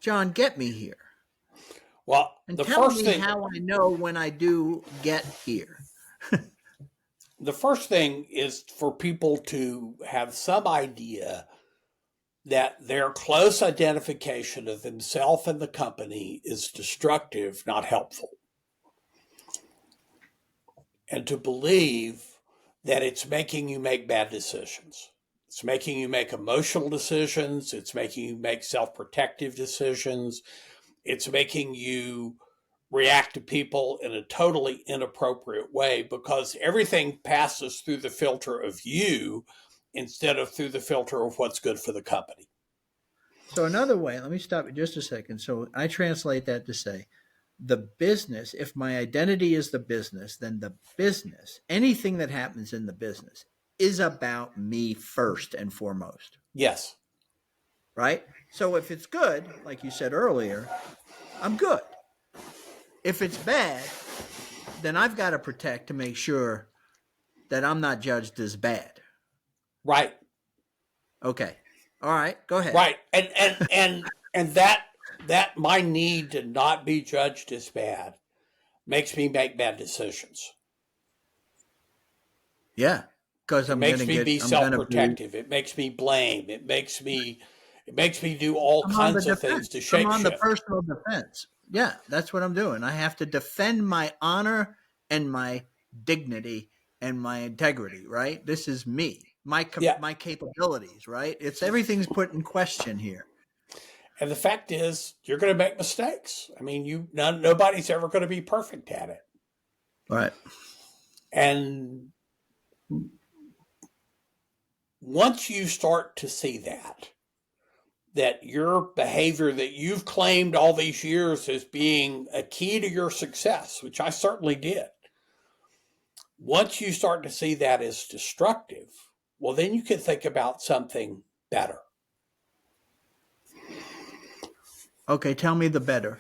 John, get me here. Well, and tell me how I know when I do get here. The first thing is for people to have some idea that their close identification of themselves and the company is destructive, not helpful. And to believe that it's making you make bad decisions. It's making you make emotional decisions. It's making you make self-protective decisions. It's making you react to people in a totally inappropriate way, because everything passes through the filter of you instead of through the filter of what's good for the company. So another way, let me stop you just a second. So I translate that to say, the business, if my identity is the business, then the business, anything that happens in the business, is about me first and foremost. Yes. Right? So if it's good, like you said earlier, I'm good. If it's bad, then I've got to protect to make sure that I'm not judged as bad. Right. Okay. All right. Go ahead. Right. And that my need to not be judged as bad makes me make bad decisions. Yeah. Because it makes me be self-protective. It makes me blame. It makes me do all kinds of things to shape shift. I'm on the personal defense. Yeah, that's what I'm doing. I have to defend my honor and my dignity and my integrity, right? This is me. Yeah. my capabilities, right? It's everything's put in question here. And the fact is, you're going to make mistakes. I mean, nobody's ever going to be perfect at it. Right. And once you start to see that your behavior that you've claimed all these years as being a key to your success, which I certainly did, once you start to see that as destructive, well, then you can think about something better. Okay, tell me the better.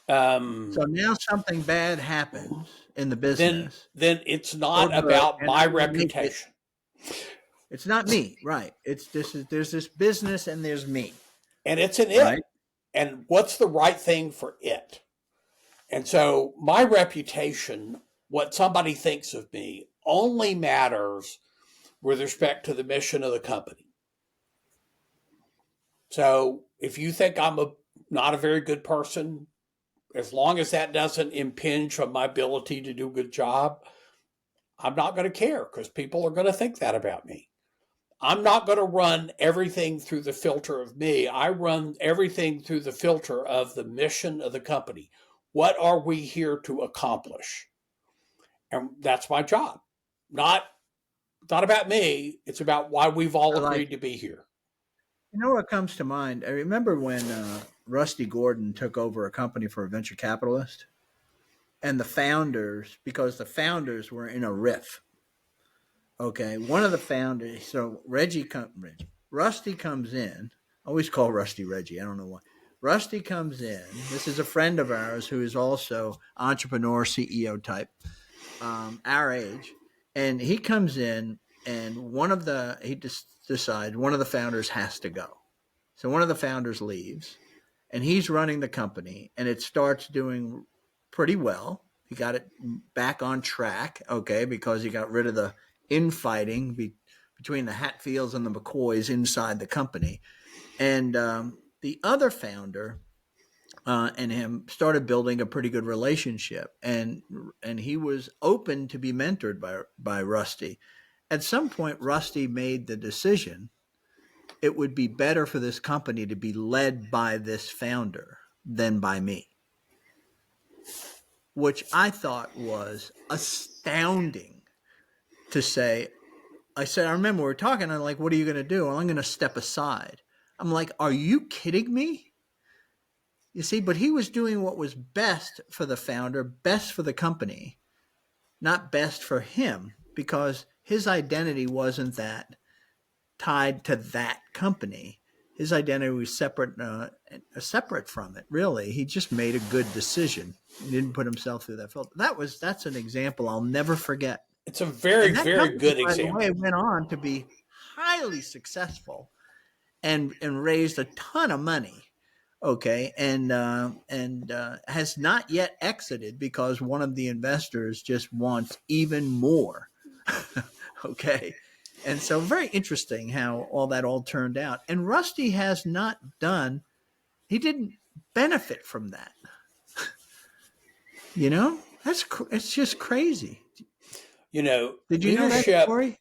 So now something bad happens in the business. Then it's Or not good, about and my I want to make it. reputation. It's not me, right? There's this business and there's me, And it's an it. right? And what's the right thing for it? And so my reputation, what somebody thinks of me, only matters with respect to the mission of the company. So if you think I'm not a very good person, as long as that doesn't impinge on my ability to do a good job, I'm not going to care because people are going to think that about me. I'm not going to run everything through the filter of me. I run everything through the filter of the mission of the company. What are we here to accomplish? And that's my job. Not about me. It's about why we've all I like agreed to be here. You know what comes to mind? I remember when Rusty Gordon took over a company for a venture capitalist, and because the founders were in a riff. Okay, one of the founders. So Rusty comes in. I always call Rusty Reggie. I don't know why. Rusty comes in. This is a friend of ours who is also entrepreneur, CEO type, our age, and he comes in, and he just decides one of the founders has to go. So one of the founders leaves, and he's running the company, and it starts doing pretty well. He got it back on track, okay, because he got rid of the infighting between the Hatfields and the McCoys inside the company. And the other founder and him started building a pretty good relationship, and he was open to be mentored by Rusty. At some point, Rusty made the decision it would be better for this company to be led by this founder than by me, which I thought was astounding to say. I remember we were talking, I'm like, what are you going to do? Well, I'm going to step aside. I'm like, are you kidding me? You see, but he was doing what was best for the founder, best for the company, not best for him, because his identity wasn't that tied to that company. His identity was separate from it. Really, he just made a good decision. He didn't put himself through that filter. That's an example I'll never forget. It's a very, And that very company, good by the example. way, went on to be highly successful and raised a ton of money. Okay, and has not yet exited because one of the investors just wants even more. Okay. And so very interesting how all turned out. And Rusty has not he didn't benefit from that. You know, it's just crazy. You know, Did you know that leadership, story?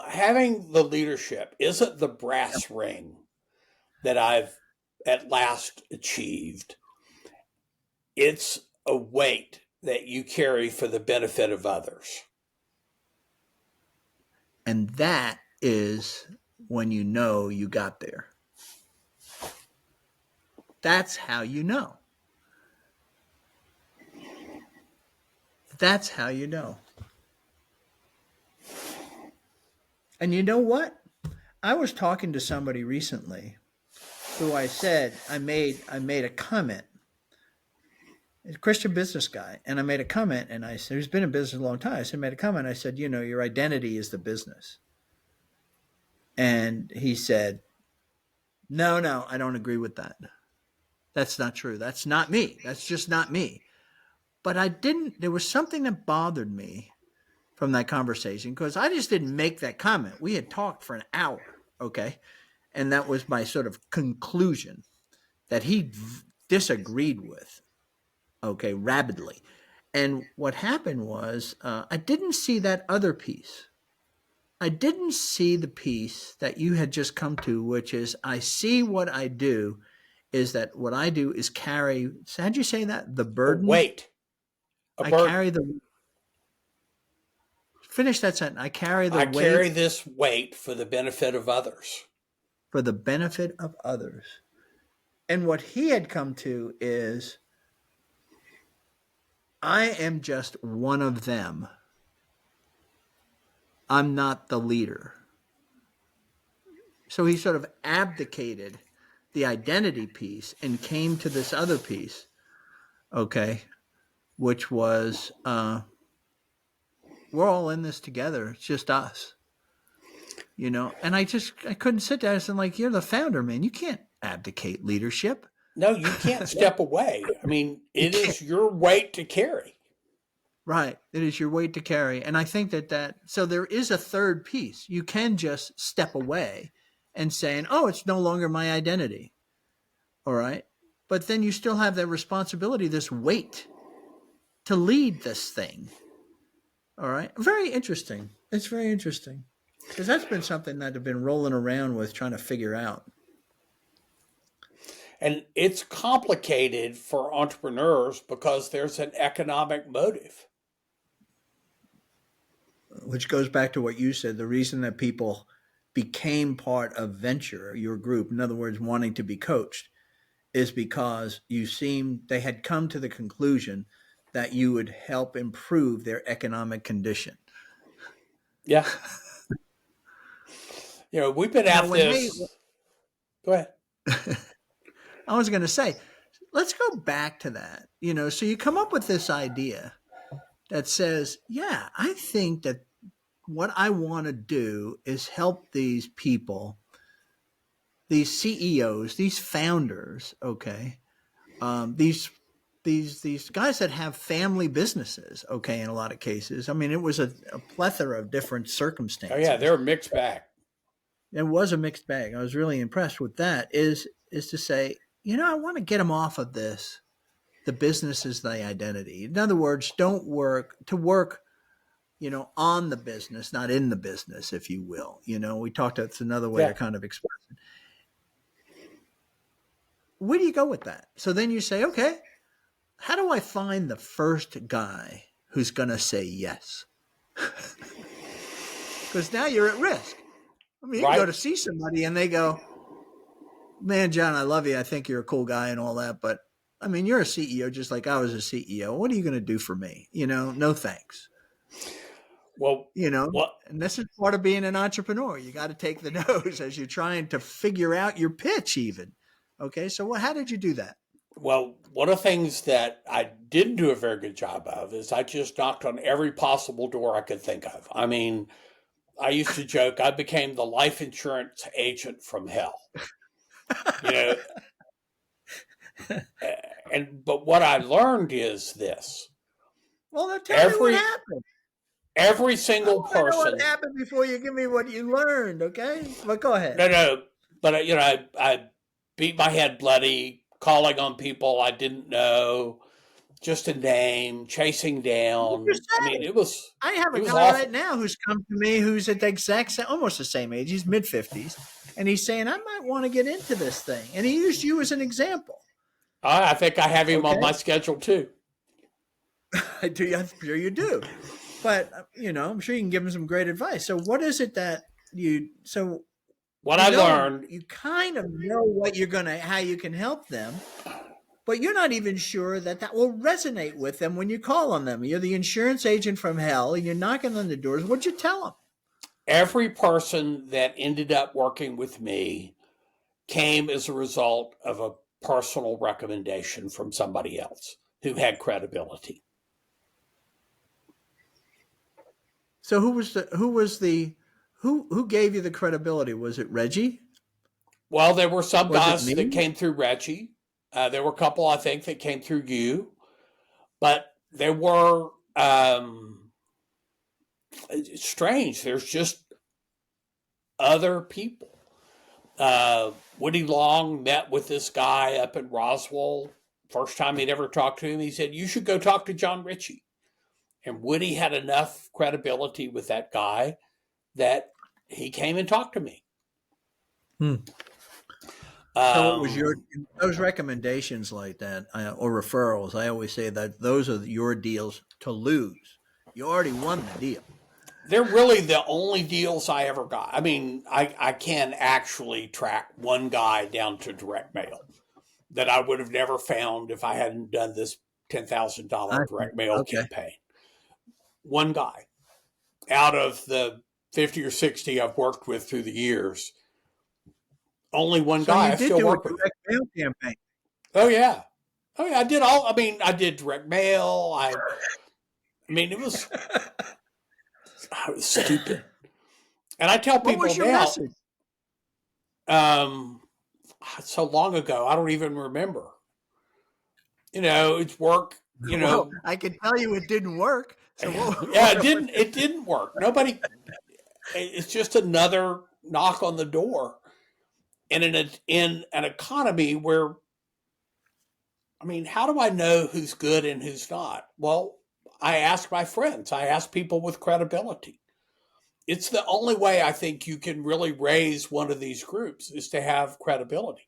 having the leadership isn't the brass ring that I've at last achieved. It's a weight that you carry for the benefit of others. And that is when you know you got there. That's how you know. That's how you know. And you know what? I was talking to somebody recently who I made a comment. A Christian business guy, and I made a comment, and I said, who's been in business a long time. I made a comment. I said, your identity is the business. And he said, no, I don't agree with that. That's not true. That's not me. That's just not me. But there was something that bothered me from that conversation because I just didn't make that comment. We had talked for an hour, okay? And that was my sort of conclusion that he disagreed with, okay, rabidly. And what happened was I didn't see that other piece. I didn't see the piece that you had just come to, which is I see what I do is that what I do is carry, how'd you say that? The A burden? weight, a I burden. carry the, finish that sentence. I carry the I carry weight this weight for the benefit of others. for the benefit of others. And what he had come to is I am just one of them. I'm not the leader. So he sort of abdicated the identity piece and came to this other piece, okay, which was we're all in this together. It's just us, And I couldn't sit there and say, like, you're the founder, man. You can't abdicate leadership. No, you can't step away. I mean, You it can't. is your weight to carry. Right. It is your weight to carry. And I think so there is a third piece. You can just step away and saying, oh, it's no longer my identity. All right. But then you still have that responsibility, this weight to lead this thing. All right. Very interesting. It's very interesting because that's been something that I've been rolling around with trying to figure out. And it's complicated for entrepreneurs because there's an economic motive. Which goes back to what you said. The reason that people became part of Venture, your group, in other words, wanting to be coached, is because they had come to the conclusion that you would help improve their economic condition. Yeah. We've been at this. Go ahead. I was going to say, let's go back to that. So you come up with this idea that says, yeah, I think that what I want to do is help these people, these CEOs, these founders, okay, these guys that have family businesses, okay, in a lot of cases. I mean, it was a plethora of different circumstances. Oh yeah, they're a mixed bag. It was a mixed bag. I was really impressed with that. Is to say, I want to get them off of this. The business is the identity. In other words, don't work on the business, not in the business, if you will. We talked. That's another way to kind of express it. Where do you go with that? So then you say, okay, how do I find the first guy who's going to say yes? Because now you're at risk. I mean, you can go to see somebody and they go, man, John, I love you. I think you're a cool guy and all that. But I mean, you're a CEO just like I was a CEO. What are you going to do for me? No thanks. Well, and this is part of being an entrepreneur. You got to take the nose as you're trying to figure out your pitch even. Okay. So how did you do that? Well, one of the things that I didn't do a very good job of is I just knocked on every possible door I could think of. I mean, I used to joke I became the life insurance agent from hell. But what I learned is this. Well, then tell me what happened. Every single person. I know what happened before you give me what you learned, okay? But go ahead. No. But I beat my head bloody, calling on people I didn't know, just a name, chasing down. I mean, it was. I have a guy awful. Right now who's come to me who's at the exact almost the same age. He's mid-50s, and he's saying, I might want to get into this thing. And he used you as an example. I think I have him on my schedule too. I'm sure you do. But, I'm sure you can give him some great advice. So what is it that I learned, you kind of know how you can help them, but you're not even sure that will resonate with them when you call on them. You're the insurance agent from hell and you're knocking on the doors. What'd you tell them? Every person that ended up working with me came as a result of a personal recommendation from somebody else who had credibility. So who gave you the credibility? Was it Reggie? Well, there were some guys that came through Reggie. There were a couple, I think, that came through you. But there were strange. There's just other people. Woody Long met with this guy up in Roswell. First time he'd ever talked to him, he said, you should go talk to John Richie. And Woody had enough credibility with that guy that he came and talked to me. So it was those recommendations like that or referrals. I always say that those are your deals to lose. You already won the deal. They're really the only deals I ever got. I mean, I can actually track one guy down to direct mail that I would have never found if I hadn't done this $10,000 direct mail campaign. One guy out of the 50 or 60 I've worked with through the years. Only one guy. I still work with. Direct mail campaign. Oh yeah. I did I did direct mail. I mean, it was stupid. And I tell people what was your now, message? So long ago, I don't even remember. It's work. Well, I can tell you it didn't work. So it didn't work. Nobody. It's just another knock on the door, and in an economy where, I mean, how do I know who's good and who's not? Well, I ask my friends. I ask people with credibility. It's the only way I think you can really raise one of these groups is to have credibility.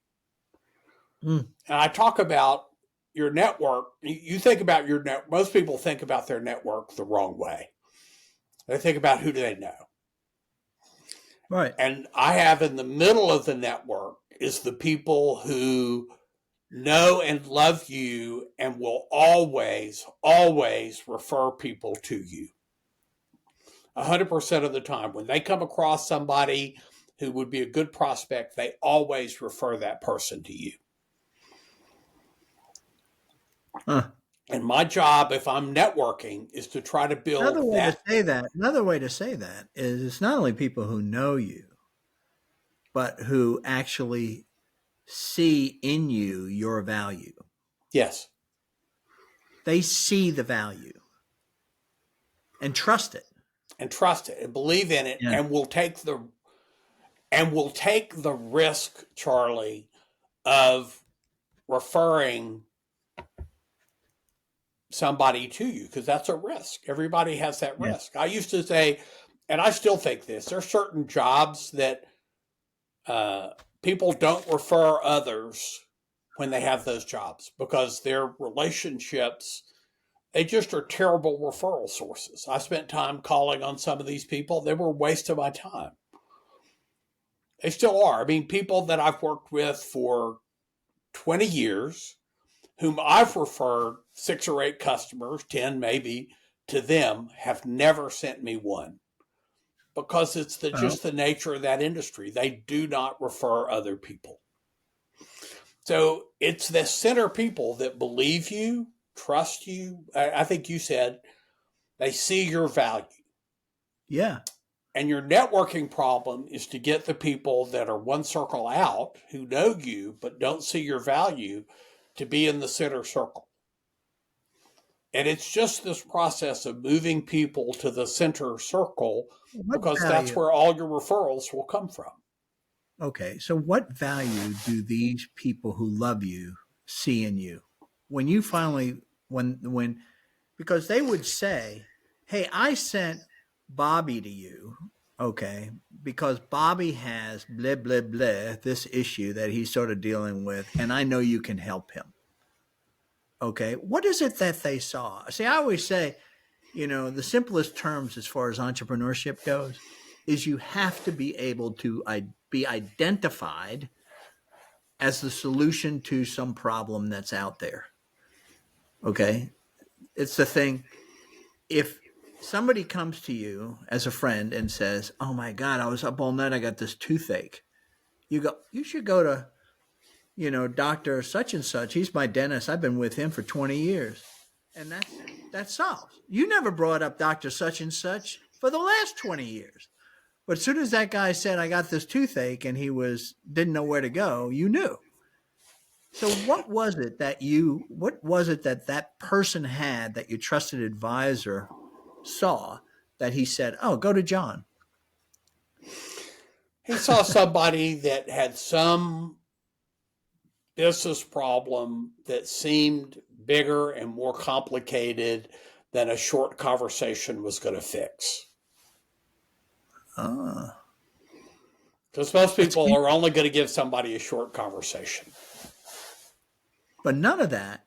And I talk about your network. You think about your network. Most people think about their network the wrong way. They think about who do they know. Right. And I have in the middle of the network is the people who know and love you and will always, always refer people to you. 100% of the time. When they come across somebody who would be a good prospect, they always refer that person to you. And my job, if I'm networking, is to try to build Another way to say that is it's not only people who know you, but who actually see in you your value. Yes. They see the value and trust it. And believe in it, and will take the risk, Charlie, of referring somebody to you, because that's a risk. Everybody has that risk. I used to say, and I still think this, there are certain jobs that people don't refer others when they have those jobs because their relationships, they just are terrible referral sources. I spent time calling on some of these people. They were a waste of my time. They still are. I mean, people that I've worked with for 20 years, whom I've referred 6 or 8 customers, 10 maybe, to them, have never sent me one. Because it's just the nature of that industry. They do not refer other people. So it's the center people that believe you, trust you. I think you said they see your value. Yeah. And your networking problem is to get the people that are one circle out who know you but don't see your value to be in the center circle. And it's just this process of moving people to the center circle because that's where all your referrals will come from. Okay. So what value do these people who love you see in you? When you finally, because they would say, hey, I sent Bobby to you, okay, because Bobby has blah, blah, blah, this issue that he's sort of dealing with, and I know you can help him. Okay. What is it that they saw? See, I always say, the simplest terms as far as entrepreneurship goes is you have to be able to be identified as the solution to some problem that's out there. Okay. It's the thing. If somebody comes to you as a friend and says, oh my God, I was up all night. I got this toothache. You should go to, Dr. such and such. He's my dentist. I've been with him for 20 years. And that solves. You never brought up Dr. such and such for the last 20 years. But as soon as that guy said, I got this toothache and he didn't know where to go, you knew. So what was it that person had that your trusted advisor saw that he said, oh, go to John? He saw somebody that had some business problem that seemed bigger and more complicated than a short conversation was going to fix. Ah, Because most that's people in- are only going to give somebody a short conversation. but none of that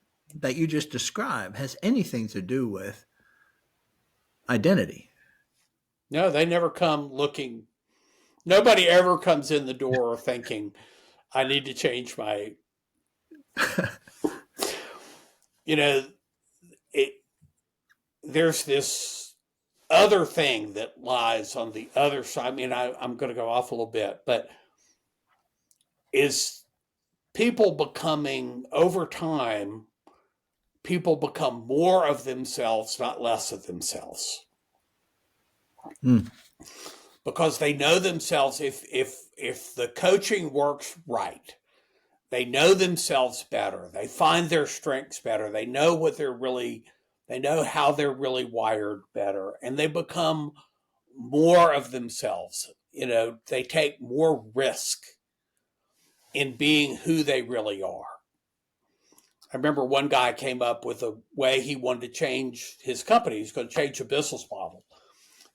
you just described has anything to do with identity. No, they never come looking. Nobody ever comes in the door thinking, I need to change my, you know, it, there's this other thing that lies on the other side. I mean, I'm going to go off a little bit, but is people becoming, over time, people become more of themselves, not less of themselves. Mm. Because they know themselves. If the coaching works right, they know themselves better. They find their strengths better. They know what they're really, they know how they're really wired better, and they become more of themselves. You know, they take more risk in being who they really are. I remember one guy came up with a way he wanted to change his company. He's going to change the business model,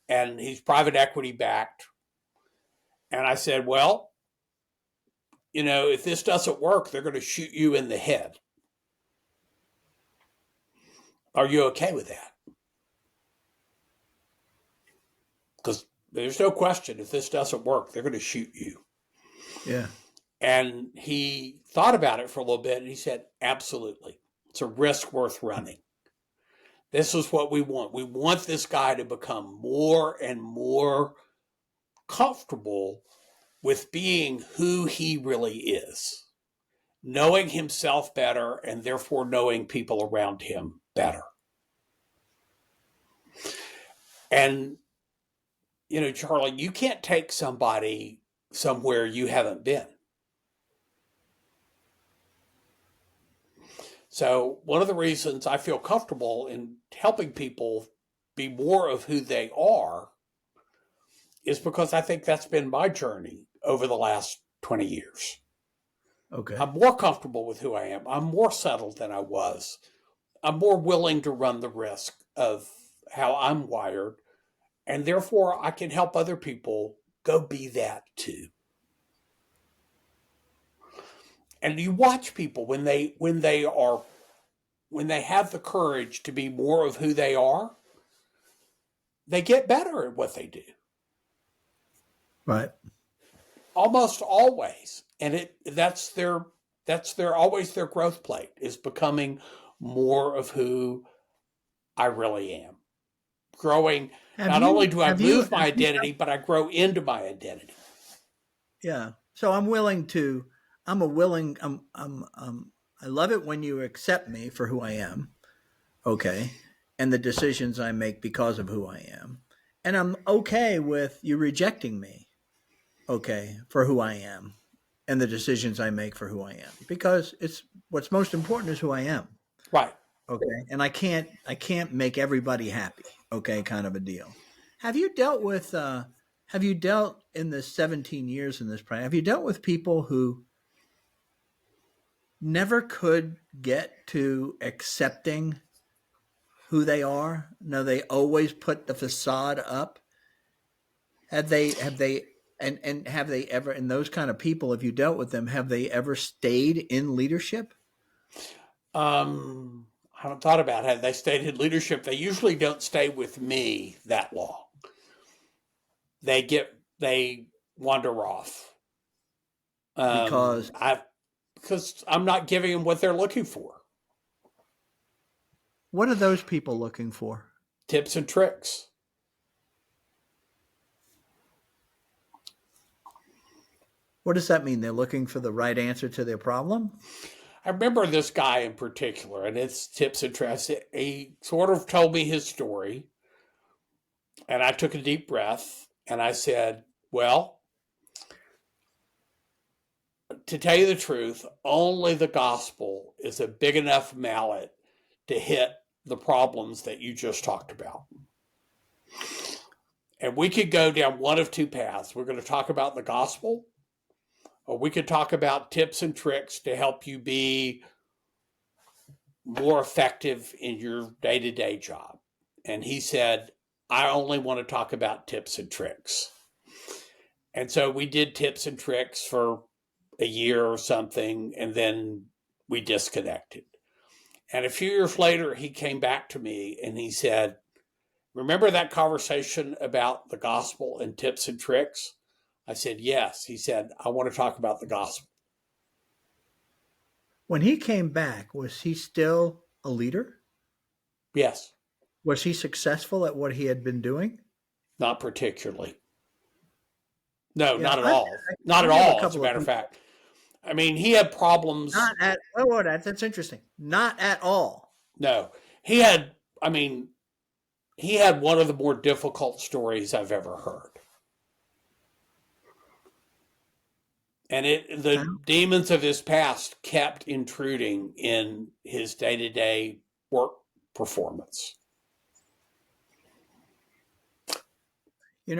and he's private equity backed. And I said, well, you know, if this doesn't work, they're going to shoot you in the head. Are you okay with that? Because there's no question, if this doesn't work, they're going to shoot you. Yeah. And he thought about it for a little bit and he said, absolutely. It's a risk worth running. This is what we want. We want this guy to become more and more comfortable with being who he really is, knowing himself better and therefore knowing people around him better. And, you know, Charlie, you can't take somebody somewhere you haven't been. So one of the reasons I feel comfortable in helping people be more of who they are is because I think that's been my journey over the last 20 years. Okay. I'm more comfortable with who I am. I'm more settled than I was. I'm more willing to run the risk of how I'm wired, and therefore I can help other people go be that too. And you watch people when they have the courage to be more of who they are, they get better at what they do. Right. Almost always. And that's their always their growth plate, is becoming more of who I really am. Growing, not only do I lose my identity, but I grow into my identity. Yeah. So I'm willing to. I'm a willing. I love it when you accept me for who I am. Okay. And the decisions I make because of who I am. And I'm okay with you rejecting me. Okay, for who I am, and the decisions I make for who I am, because it's what's most important is who I am. Right. Okay. And I can't make everybody happy. Okay, kind of a deal. Have you dealt with have you dealt in the 17 years in this practice, have you dealt with people who never could get to accepting who they are? No, they always put the facade up. Have they and have they ever, and those kind of people, if you dealt with them, have they ever stayed in leadership? I haven't thought about it. They stayed in leadership. They usually don't stay with me that long. They wander off. Because I because I'm not giving them what they're looking for. what are those people looking for? Tips and tricks. What does that mean? They're looking for the right answer to their problem? I remember this guy in particular, and it's tips and tricks. He sort of told me his story, and I took a deep breath and I said, well, to tell you the truth, only the gospel is a big enough mallet to hit the problems that you just talked about. And we could go down one of two paths. We're going to talk about the gospel, or we could talk about tips and tricks to help you be more effective in your day-to-day job. And he said, I only want to talk about tips and tricks. And so we did tips and tricks for a year or something, and then we disconnected. And a few years later, he came back to me and he said, "Remember that conversation about the gospel and tips and tricks?" I said, "Yes." He said, "I want to talk about the gospel." When he came back, was he still a leader? Yes, Was he successful at what he had been doing? not particularly. No, Yeah, not at all. Not I at have a all, as a couple of matter of people. fact. I mean, he had problems. Not at oh, that's interesting. Not at all. No, he had, I mean, he had one of the more difficult stories I've ever heard. And the Huh? demons of his past kept intruding in his day-to-day work performance.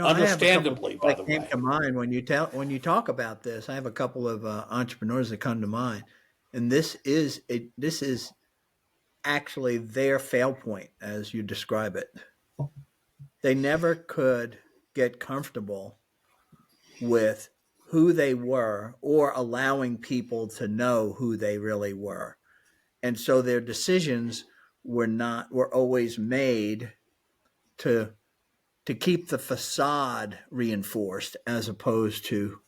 I have a couple of Understandably, people by that the came way. to mind when you talk about this. I have a couple of entrepreneurs that come to mind, and this is actually their fail point as you describe it. They never could get comfortable with who they were or allowing people to know who they really were. And so their decisions were always made to keep the facade reinforced as opposed to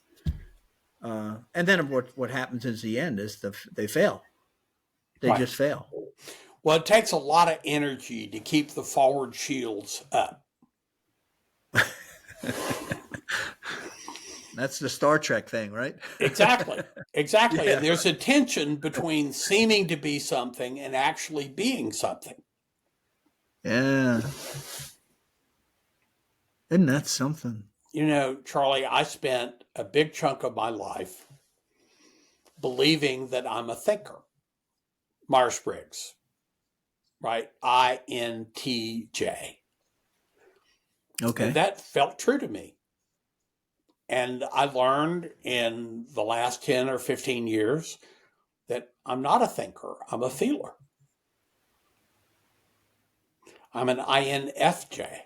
and then what happens is the end is they fail. They Right. just fail. Well, it takes a lot of energy to keep the forward shields up. That's the Star Trek thing, right? Exactly. Exactly. Yeah. And there's a tension between seeming to be something and actually being something. Yeah. Isn't that something? Charlie, I spent a big chunk of my life believing that I'm a thinker. Myers-Briggs, right? INTJ. And Okay. that felt true to me. And I learned in the last 10 or 15 years that I'm not a thinker, I'm a feeler. I'm an INFJ.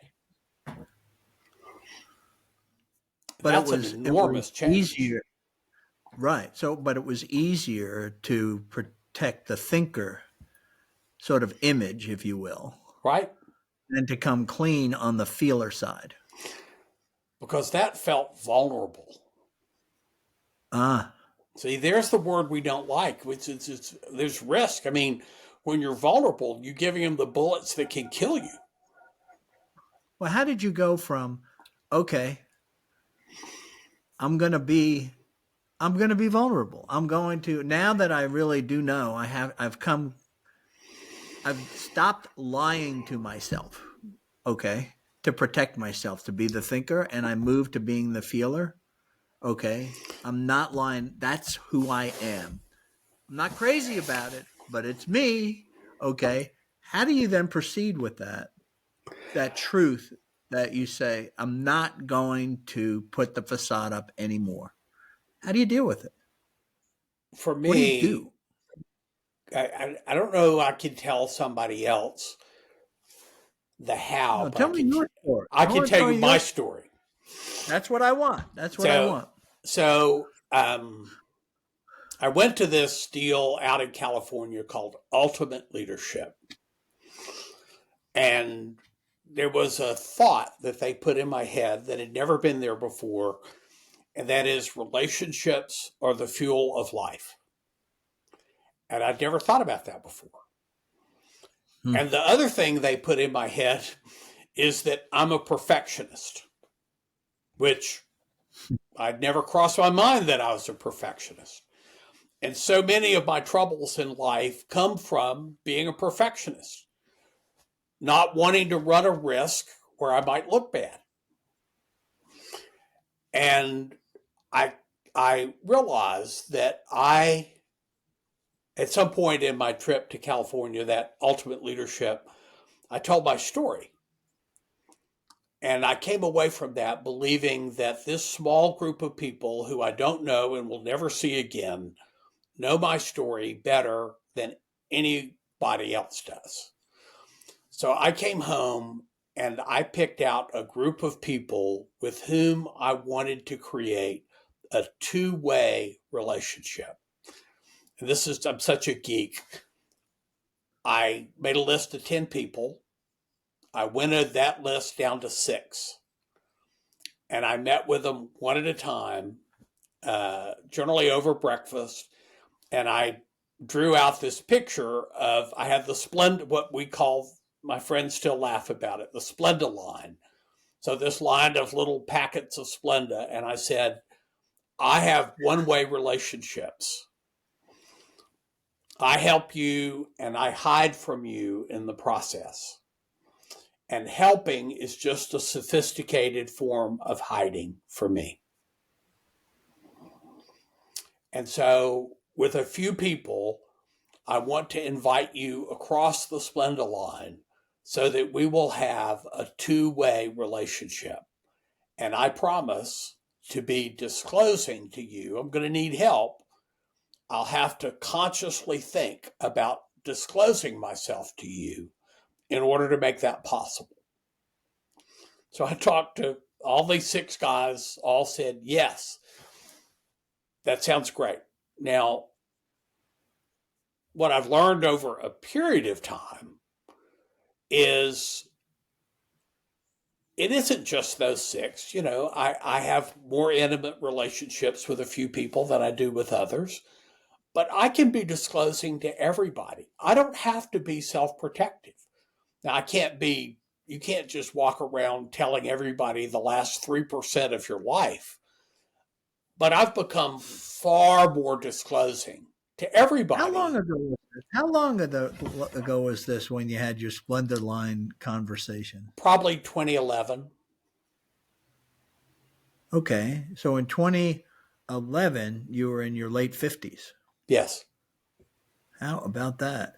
But That's an it was enormous change, easier, right? So, but it was easier to protect the thinker sort of image, if you will, right? than to come clean on the feeler side. Because that felt vulnerable. Ah, See, there's the word we don't like, which is there's risk. I mean, when you're vulnerable, you're giving them the bullets that can kill you. well, how did you go from okay, I'm gonna be vulnerable. I'm going to now that I really do know I've stopped lying to myself, okay, to protect myself, to be the thinker, and I moved to being the feeler. Okay. I'm not lying. That's who I am. I'm not crazy about it, but it's me. Okay. How do you then proceed with that truth that you say, I'm not going to put the facade up anymore? How do you deal with it? For What do you me, do? I don't know. I can tell somebody else the how, No, but I tell me can your story. I I can want to tell tell you you my your. story. That's what I want. That's what I So want. so I went to this deal out in California called Ultimate Leadership, and there was a thought that they put in my head that had never been there before, and that is relationships are the fuel of life. And I'd never thought about that before. Hmm. And the other thing they put in my head is that I'm a perfectionist, which I'd never crossed my mind that I was a perfectionist. And so many of my troubles in life come from being a perfectionist, not wanting to run a risk where I might look bad. And I I realized that at some point in my trip to California, that ultimate leadership, I told my story. And I came away from that believing that this small group of people who I don't know and will never see again know my story better than anybody else does. So I came home and I picked out a group of people with whom I wanted to create a two-way relationship. And I'm such a geek. I made a list of 10 people. I winnowed that list down to 6. And I met with them one at a time, generally over breakfast. And I drew out this picture of, I had the Splenda, what we call, my friends still laugh about it, the Splenda line. So this line of little packets of Splenda. And I said, I have one-way relationships. I help you and I hide from you in the process. And helping is just a sophisticated form of hiding for me. And so with a few people, I want to invite you across the Splenda line so that we will have a two-way relationship. And I promise to be disclosing to you, I'm going to need help. I'll have to consciously think about disclosing myself to you in order to make that possible. So I talked to all these 6 guys, all said, yes, that sounds great. Now, what I've learned over a period of time is it isn't just those 6. I have more intimate relationships with a few people than I do with others, but I can be disclosing to everybody. I don't have to be self-protective. Now, you can't just walk around telling everybody the last 3% of your life, but I've become far more disclosing to everybody. How long ago was this? How long ago was this when you had your Splendor line conversation? Probably 2011. Okay. So in 2011, you were in your late 50s. Yes. How about that?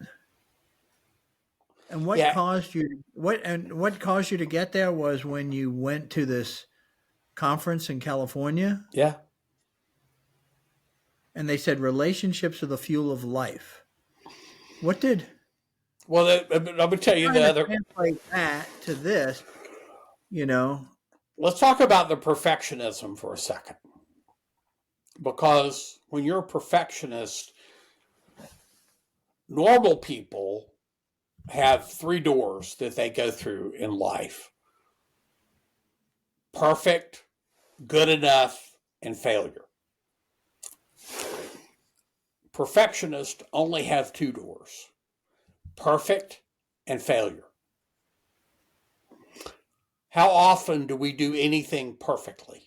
And what caused you to get there was when you went to this conference in California? Yeah. And they said relationships are the fuel of life. What did? Well, I'm going to tell you the other. Translate that to this, Let's talk about the perfectionism for a second. Because when you're a perfectionist, normal people have 3 doors that they go through in life: perfect, good enough, and failure. Perfectionists only have 2 doors: perfect and failure. How often do we do anything perfectly?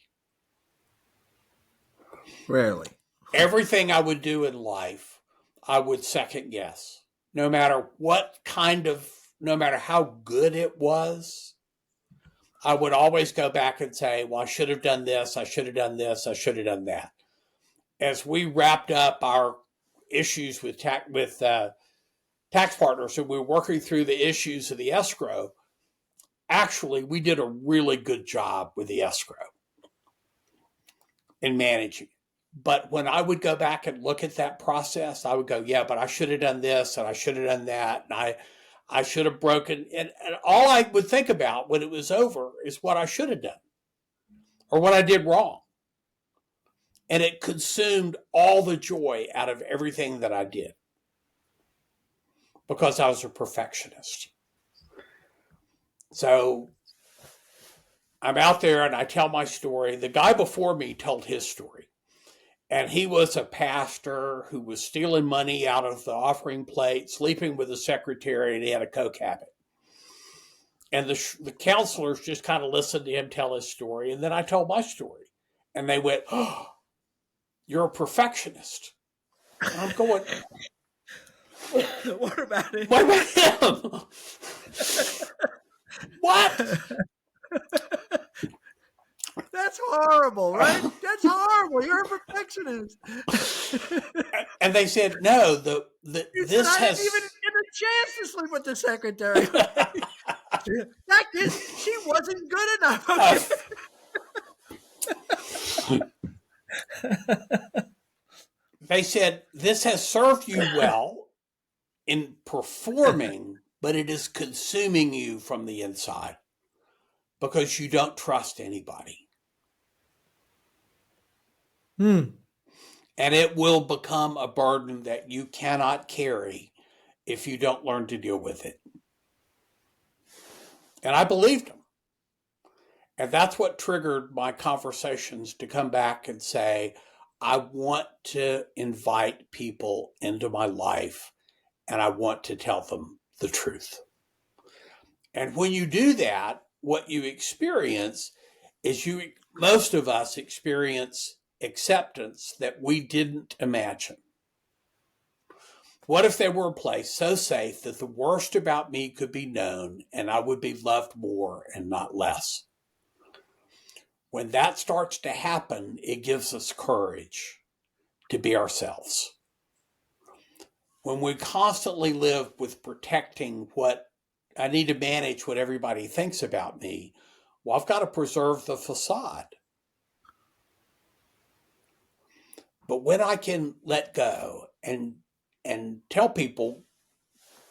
Rarely. Everything I would do in life, I would second guess. No matter no matter how good it was, I would always go back and say, well, I should have done this, I should have done this, I should have done that. As we wrapped up our issues with tax partners, and we were working through the issues of the escrow, actually, we did a really good job with the escrow in managing. But when I would go back and look at that process, I would go, yeah, but I should have done this and I should have done that. And I should have broken. And all I would think about when it was over is what I should have done or what I did wrong. And it consumed all the joy out of everything that I did because I was a perfectionist. So I'm out there and I tell my story. The guy before me told his story. And he was a pastor who was stealing money out of the offering plate, sleeping with the secretary, and he had a coke habit. And the counselors just kind of listened to him tell his story. And then I told my story. And they went, oh, you're a perfectionist. And I'm going, what about him? What about him? What? That's horrible, right? That's horrible. You're a perfectionist. And they said, no, this has even get a chance to sleep with the secretary. Fact is, she wasn't good enough. They said, this has served you well in performing, but it is consuming you from the inside. because you don't trust anybody. Hmm. And it will become a burden that you cannot carry if you don't learn to deal with it. And I believed him. And that's what triggered my conversations to come back and say, I want to invite people into my life and I want to tell them the truth. And when you do that, what you experience is most of us experience acceptance that we didn't imagine. What if there were a place so safe that the worst about me could be known and I would be loved more and not less? When that starts to happen, it gives us courage to be ourselves. When we constantly live with protecting what I need to manage what everybody thinks about me, well, I've got to preserve the facade. But when I can let go and tell people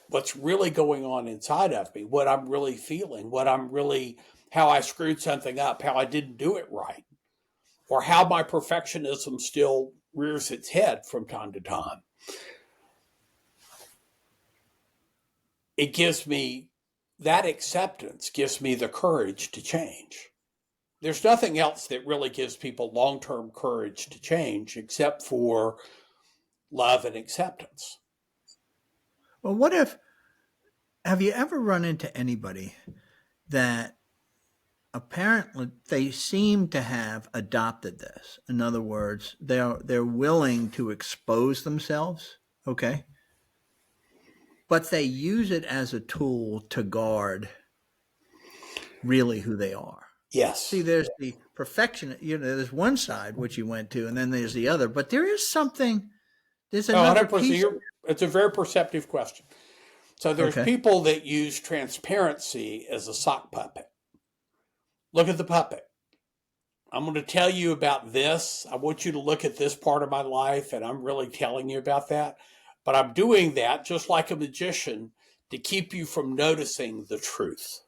what's really going on inside of me, what I'm really feeling, how I screwed something up, how I didn't do it right, or how my perfectionism still rears its head from time to time. That acceptance gives me the courage to change. There's nothing else that really gives people long-term courage to change except for love and acceptance. Well, have you ever run into anybody that apparently they seem to have adopted this? In other words, they're willing to expose themselves, okay? But they use it as a tool to guard really who they are. Yes. See, there's the perfection, there's one side which you went to, and then there's the other. But there is something, there's another 100%. piece. It's a very perceptive question. So there's Okay. people that use transparency as a sock puppet. Look at the puppet. I'm going to tell you about this. I want you to look at this part of my life, and I'm really telling you about that. But I'm doing that just like a magician to keep you from noticing the truth.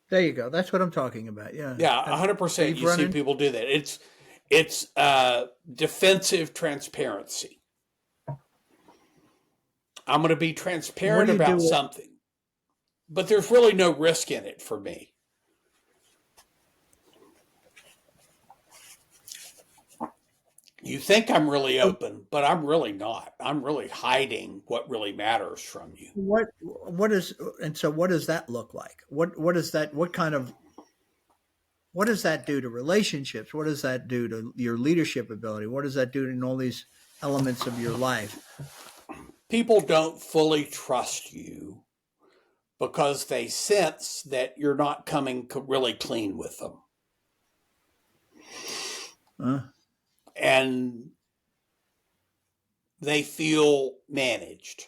There you go. That's what I'm talking about. Yeah. Yeah, 100%. You see people do that. It's defensive transparency. I'm going to be transparent about something, but there's really no risk in it for me. You think I'm really open, but I'm really not. I'm really hiding what really matters from you. What does that look like? What does that do to relationships? What does that do to your leadership ability? What does that do in all these elements of your life? People don't fully trust you because they sense that you're not coming really clean with them. And they feel managed.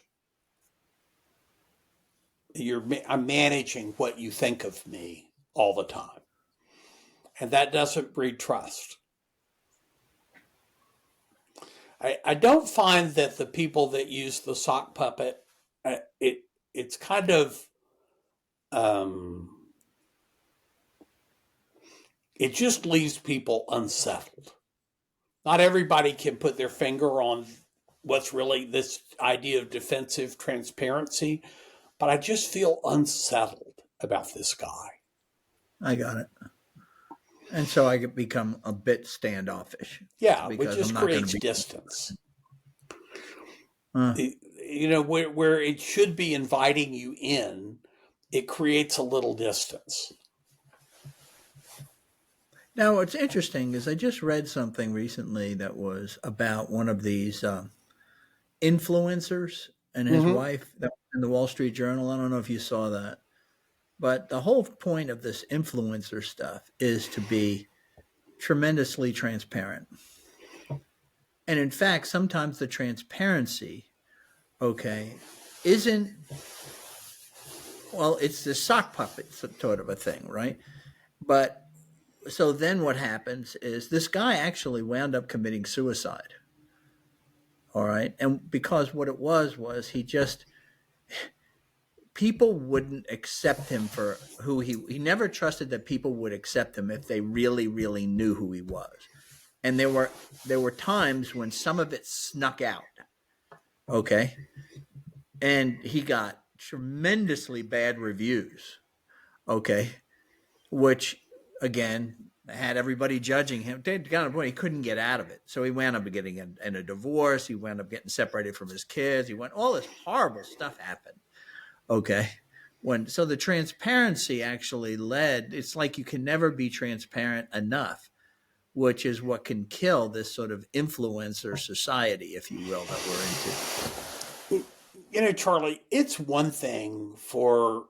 I'm managing what you think of me all the time. And that doesn't breed trust. I don't find that the people that use the sock puppet, it's kind of, it just leaves people unsettled. Not everybody can put their finger on what's really this idea of defensive transparency, but I just feel unsettled about this guy. I got it. And so I become a bit standoffish. Yeah, which just creates distance. Where it should be inviting you in, it creates a little distance. Now, what's interesting is I just read something recently that was about one of these influencers and his wife that was in the Wall Street Journal. I don't know if you saw that. But the whole point of this influencer stuff is to be tremendously transparent. And in fact, sometimes the transparency, isn't, well, it's the sock puppet sort of a thing, right? But so then what happens is this guy actually wound up committing suicide. All right. And because what it was he just people wouldn't accept him for who he never trusted that people would accept him if they really, really knew who he was. And there were times when some of it snuck out. Okay. And he got tremendously bad reviews. Okay. Which again had everybody judging him. He couldn't get out of it. So he wound up getting in a divorce. He wound up getting separated from his kids. All this horrible stuff happened. Okay. So the transparency actually led, it's like you can never be transparent enough, which is what can kill this sort of influencer society, if you will, that we're into. Charlie, it's one thing for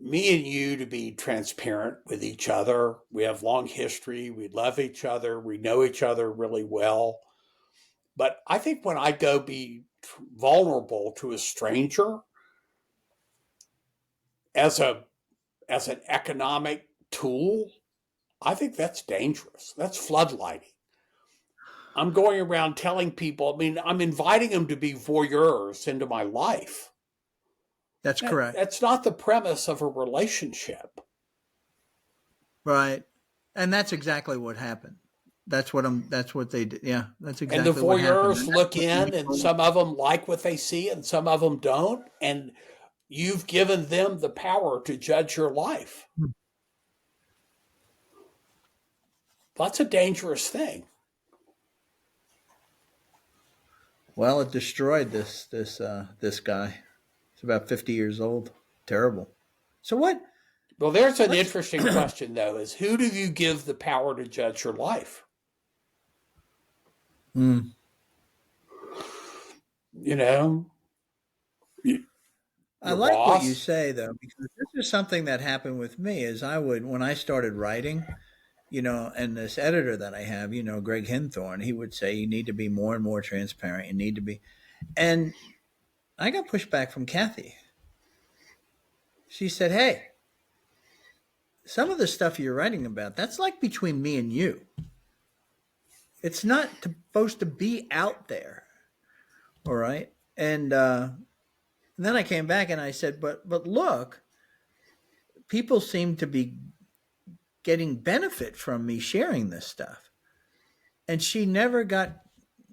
me and you to be transparent with each other. We have long history. We love each other. We know each other really well. But I think when I go be vulnerable to a stranger as an economic tool, I think that's dangerous. That's floodlighting. I'm going around telling people, I'm inviting them to be voyeurs into my life. That's correct. That's not the premise of a relationship. Right. And that's exactly what happened. That's what they did. Yeah, that's exactly what happened. And the voyeurs look in, and some of them like what they see and some of them don't. And you've given them the power to judge your life. That's a dangerous thing. Well, it destroyed this guy. He's about 50 years old. Terrible. So what? Well, there's an interesting question, though, is who do you give the power to judge your life? I like what you say, though, because this is something that happened with me. Is when I started writing, and this editor that I have, Greg Hinthorn, he would say you need to be more and more transparent. You need to be, and I got pushback from Kathy. She said, "Hey, some of the stuff you're writing about, that's like between me and you. It's not supposed to be out there." All right. And then I came back and I said, but look, people seem to be getting benefit from me sharing this stuff. And she never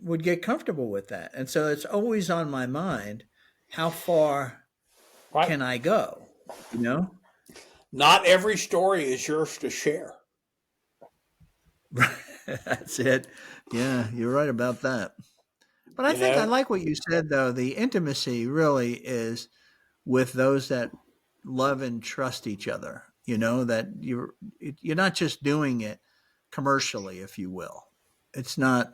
would get comfortable with that. And so it's always on my mind, how far can I go? Not every story is yours to share. That's it. Yeah, you're right about that. But I think I like what you said, though. The intimacy really is with those that love and trust each other. That you're not just doing it commercially, if you will. It's not.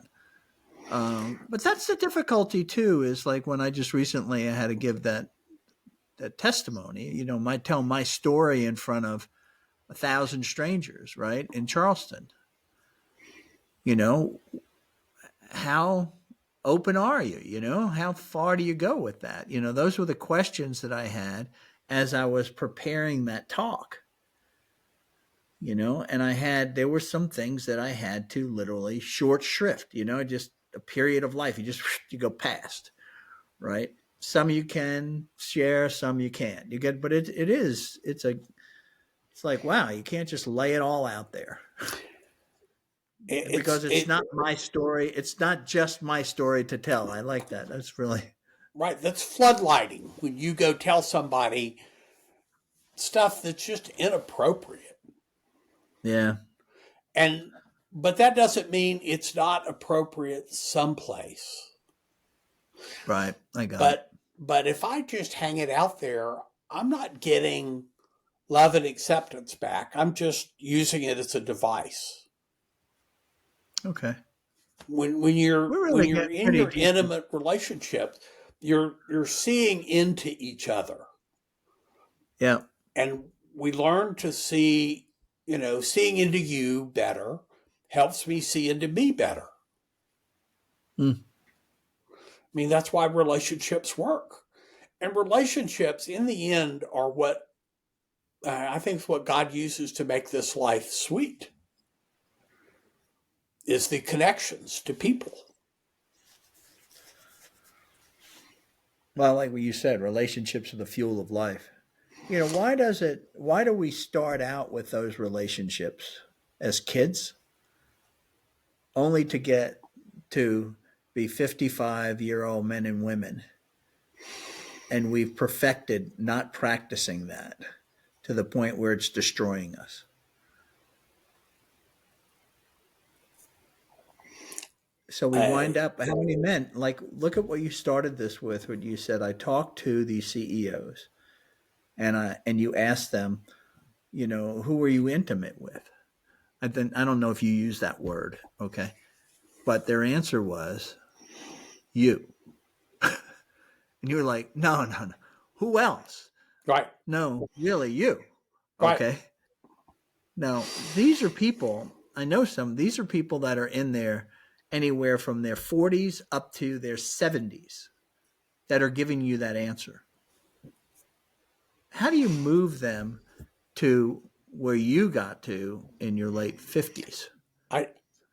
But that's the difficulty too. Is like when I just recently I had to give that testimony. Tell my story in front of 1,000 strangers, right, in Charleston. How open are you? How far do you go with that? Those were the questions that I had as I was preparing that talk. And there were some things that I had to literally short shrift, just a period of life. You go past, right? Some you can share, some you can't. But it's like, wow, you can't just lay it all out there. Because it's not my story. It's not just my story to tell. I like that. That's really right. That's floodlighting when you go tell somebody stuff that's just inappropriate. Yeah. But that doesn't mean it's not appropriate someplace. Right. I got it. But if I just hang it out there, I'm not getting love and acceptance back. I'm just using it as a device. Okay. When you're in your intimate relationship, you're seeing into each other. Yeah. And we learn to see, seeing into you better helps me see into me better. That's why relationships work. And relationships in the end are what I think is what God uses to make this life sweet. Is the connections to people. Well, like what you said, relationships are the fuel of life. Why do we start out with those relationships as kids only to get to be 55-year-old men and women, and we've perfected not practicing that to the point where it's destroying us? So we wind up, how many men, like, look at what you started this with when you said, I talked to these CEOs and you asked them, who were you intimate with? I don't know if you use that word, okay? But their answer was you. And you were like, no, no, no. Who else? Right. No, really, you. Right. Okay. Now, these are people, I know these are people that are in there anywhere from their 40s up to their 70s that are giving you that answer. How do you move them to where you got to in your late 50s? I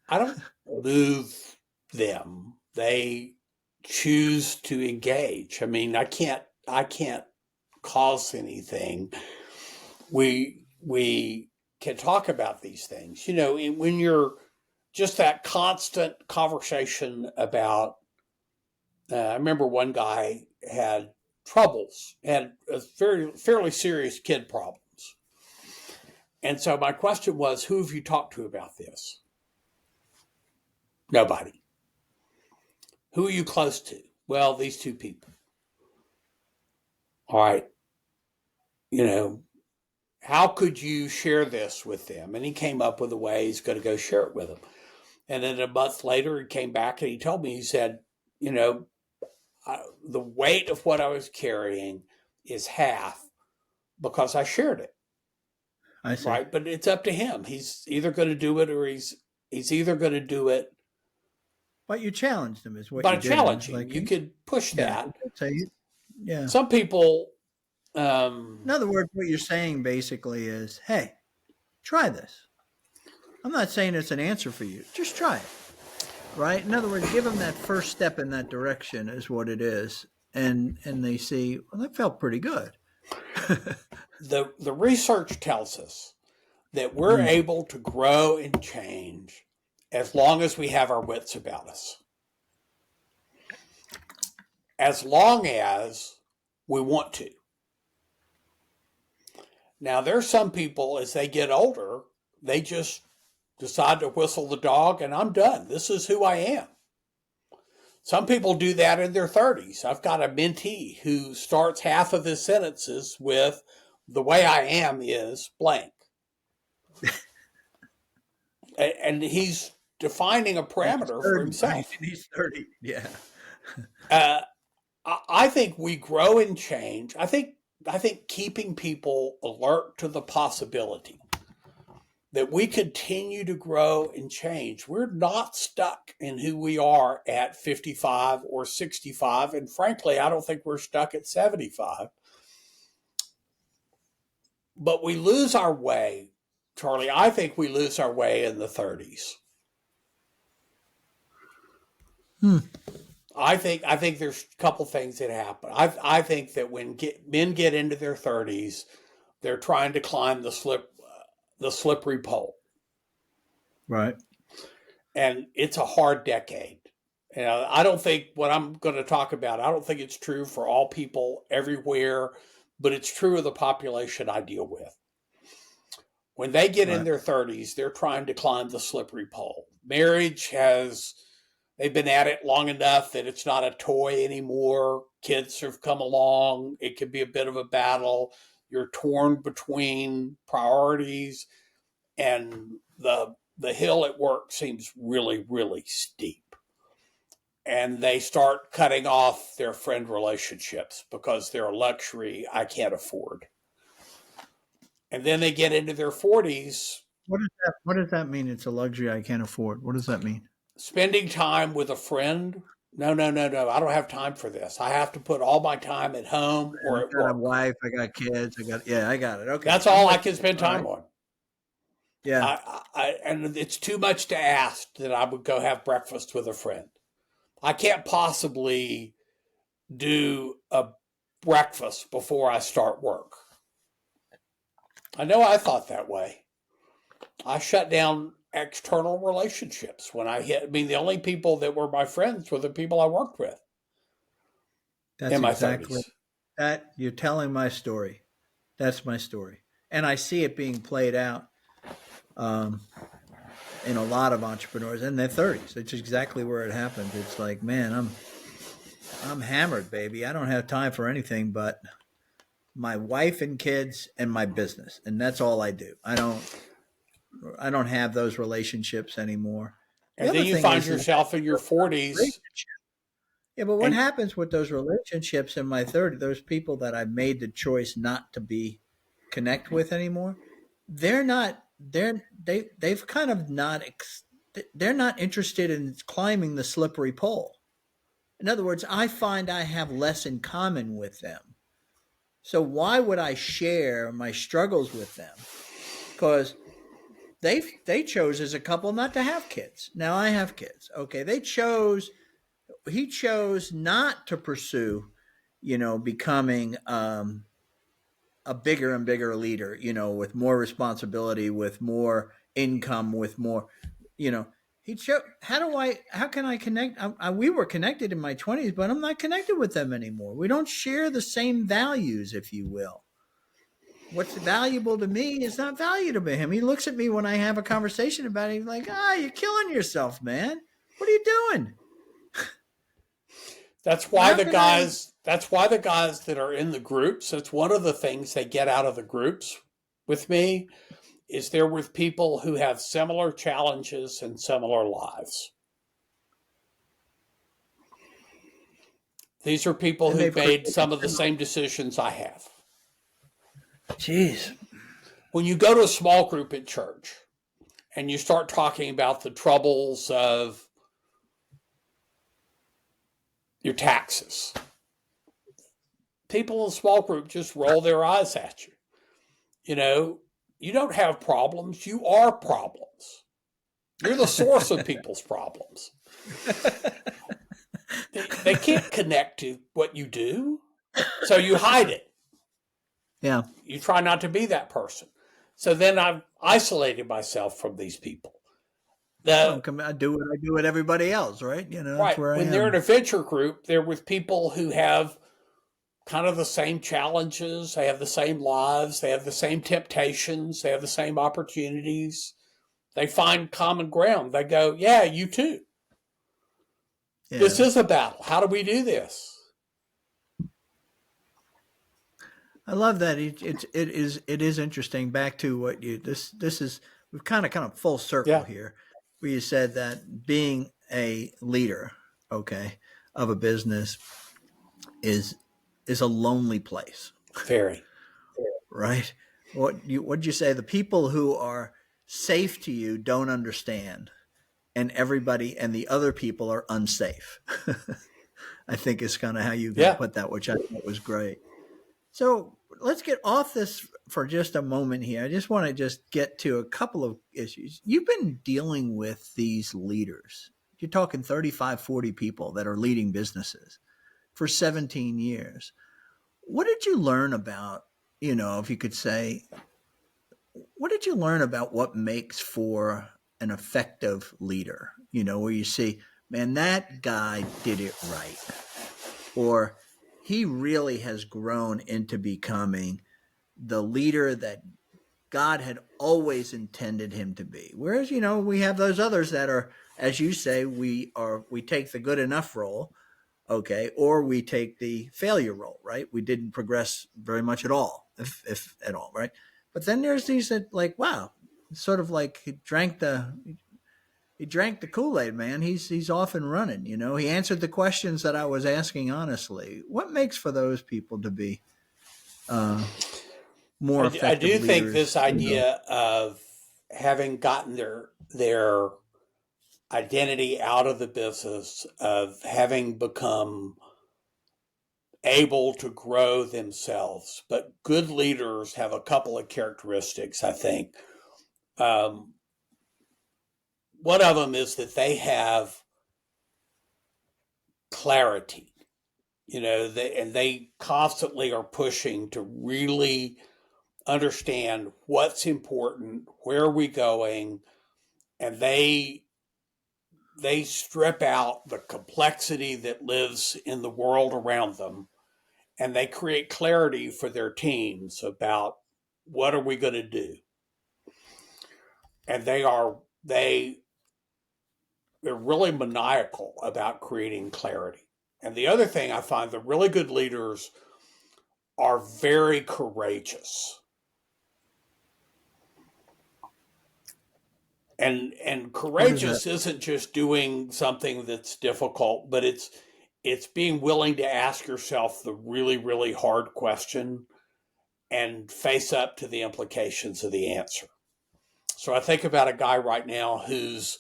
don't move them. They choose to engage. I mean, I can't cause anything. We can talk about these things. When you're just that constant conversation about I remember one guy had troubles, had a fairly serious kid problems. And so my question was, who have you talked to about this? Nobody. Who are you close to? Well, these two people. All right. How could you share this with them? And he came up with a way he's going to go share it with them. And then a month later, he came back and he told me, he said, the weight of what I was carrying is half because I shared it. I see. Right. But it's up to him. He's either going to do it or he's either going to do it. But you challenged him, is what By you did. challenging, Like, you could push that. Yeah. Some people. In other words, what you're saying basically is, hey, try this. I'm not saying it's an answer for you. Just try it. Right? In other words, give them that first step in that direction is what it is. And they see, well, that felt pretty good. The research tells us that we're able to grow and change as long as we have our wits about us. As long as we want to. Now, there's some people, as they get older, they just decide to whistle the dog and I'm done. This is who I am. Some people do that in their 30s. I've got a mentee who starts half of his sentences with, the way I am is blank. And he's defining a parameter for himself. Right? He's 30. Yeah. I think we grow and change. I think keeping people alert to the possibility that we continue to grow and change. We're not stuck in who we are at 55 or 65. And frankly, I don't think we're stuck at 75. But we lose our way, Charlie. I think we lose our way in the 30s. I think there's a couple things that happen. I think that when men get into their 30s, they're trying to climb the slippery pole. Right. And it's a hard decade. And I don't think what I'm going to talk about, I don't think it's true for all people everywhere, but it's true of the population I deal with. When they get in their 30s, they're trying to climb the slippery pole. They've been at it long enough that it's not a toy anymore. Kids have come along. It can be a bit of a battle. You're torn between priorities, and the hill at work seems really, really steep. And they start cutting off their friend relationships because they're a luxury I can't afford. And then they get into their 40s. What does that mean? It's a luxury I can't afford. What does that mean? Spending time with a friend. No. I don't have time for this. I have to put all my time at home or at work. I got a wife. I got kids. I got it. Okay. That's all I can spend time on. Yeah. And it's too much to ask that I would go have breakfast with a friend. I can't possibly do a breakfast before I start work. I know I thought that way. I shut down external relationships when I hit. I mean, the only people that were my friends were the people I worked with That's in my exactly 30s. that. You're telling my story. That's my story. And I see it being played out um, in a lot of entrepreneurs in their 30s. It's exactly where it happens. It's like, man, I'm hammered, baby. I don't have time for anything but my wife and kids and my business. And that's all I do. I don't have those relationships anymore. The And then other you thing find is yourself in your 40s yeah, but what and happens with those relationships in my 30s, those people that I made the choice not to be connect with anymore, they're not they've kind of not they're not interested in climbing the slippery pole. In other words, I find I have less in common with them. So why would I share my struggles with them? Because they chose as a couple not to have kids. Now I have kids. Okay, he chose not to pursue, becoming a bigger and bigger leader, with more responsibility, with more income, with more, you know, he chose, how can I connect? We were connected in my 20s, but I'm not connected with them anymore. We don't share the same values, if you will. What's valuable to me is not valuable to him. He looks at me when I have a conversation about it. He's like, you're killing yourself, man. What are you doing? How can I? that's why the guys that are in the groups, that's one of the things they get out of the groups with me is they're with people who have similar challenges and similar lives. These are people And who've they've made created. some of the same decisions I have. Jeez. When you go to a small group at church and you start talking about the troubles of your taxes, people in a small group just roll their eyes at you. You know, you don't have problems, you are problems. You're the source of people's problems. They can't connect to what you do, so you hide it. Yeah. You try not to be that person. So then I've isolated myself from these people. Well, The I do what I do with everybody else, right? That's right where I when they're in am. a venture group, they're with people who have kind of the same challenges. They have the same lives. They have the same temptations. They have the same opportunities. They find common ground. They go, "Yeah, you too. This Yeah. is a battle. How do we do this?" I love that. It is interesting. Back to what you this is we've kind of full circle Yeah, here, where you said that being a leader, okay, of a business is is a lonely place, very. right? What'd you say? The people who are safe to you don't understand, and everybody and the other people are unsafe. I think is kind of how you Yeah. put that, which I thought was great. So let's get off this for just a moment here. I just want to just get to a couple of issues. You've been dealing with these leaders. You're talking 35, 40 people that are leading businesses for 17 years. What did you learn about, if you could say, what did you learn about what makes for an effective leader? Where you see, man, that guy did it right. Or he really has grown into becoming the leader that God had always intended him to be. Whereas, we have those others that are, as you say, we take the good enough role, okay, or we take the failure role, right? We didn't progress very much at all, if at all, right? But then there's these that like, wow, sort of like he drank the Kool-Aid, man. He's off and running, He answered the questions that I was asking honestly. What makes for those people to be uh, more I effective do think this leaders, idea of having gotten their identity out of the business, of having become able to grow themselves. But good leaders have a couple of characteristics, I think. Um, One of them is that they have clarity. they constantly are pushing to really understand what's important, where are we going, and they strip out the complexity that lives in the world around them, and they create clarity for their teams about what are we going to do. And they're really maniacal about creating clarity. And the other thing I find, the really good leaders are very courageous. And courageous isn't just doing something that's difficult, but it's being willing to ask yourself the really, really hard question and face up to the implications of the answer. So I think about a guy right now who's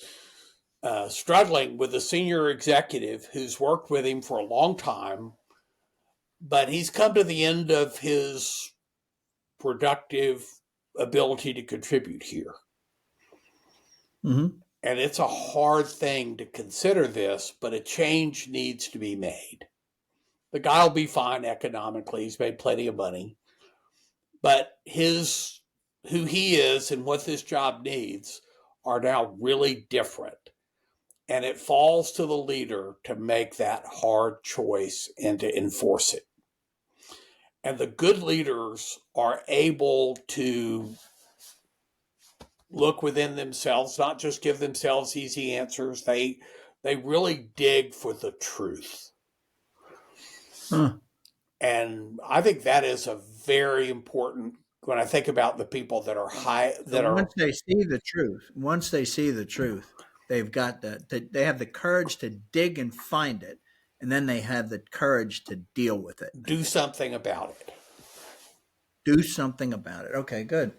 struggling with a senior executive who's worked with him for a long time, but he's come to the end of his productive ability to contribute here. Mm-hmm. And it's a hard thing to consider this, but a change needs to be made. The guy will be fine economically. He's made plenty of money. But who he is and what this job needs are now really different. And it falls to the leader to make that hard choice and to enforce it. And the good leaders are able to look within themselves, not just give themselves easy answers. They really dig for the truth. Huh. And I think that is a very important, when I think about the people that are high, that are, Once they see the truth, they've got they have the courage to dig and find it, and then they have the courage to deal with it. do something about it. Do something about it. Okay, good.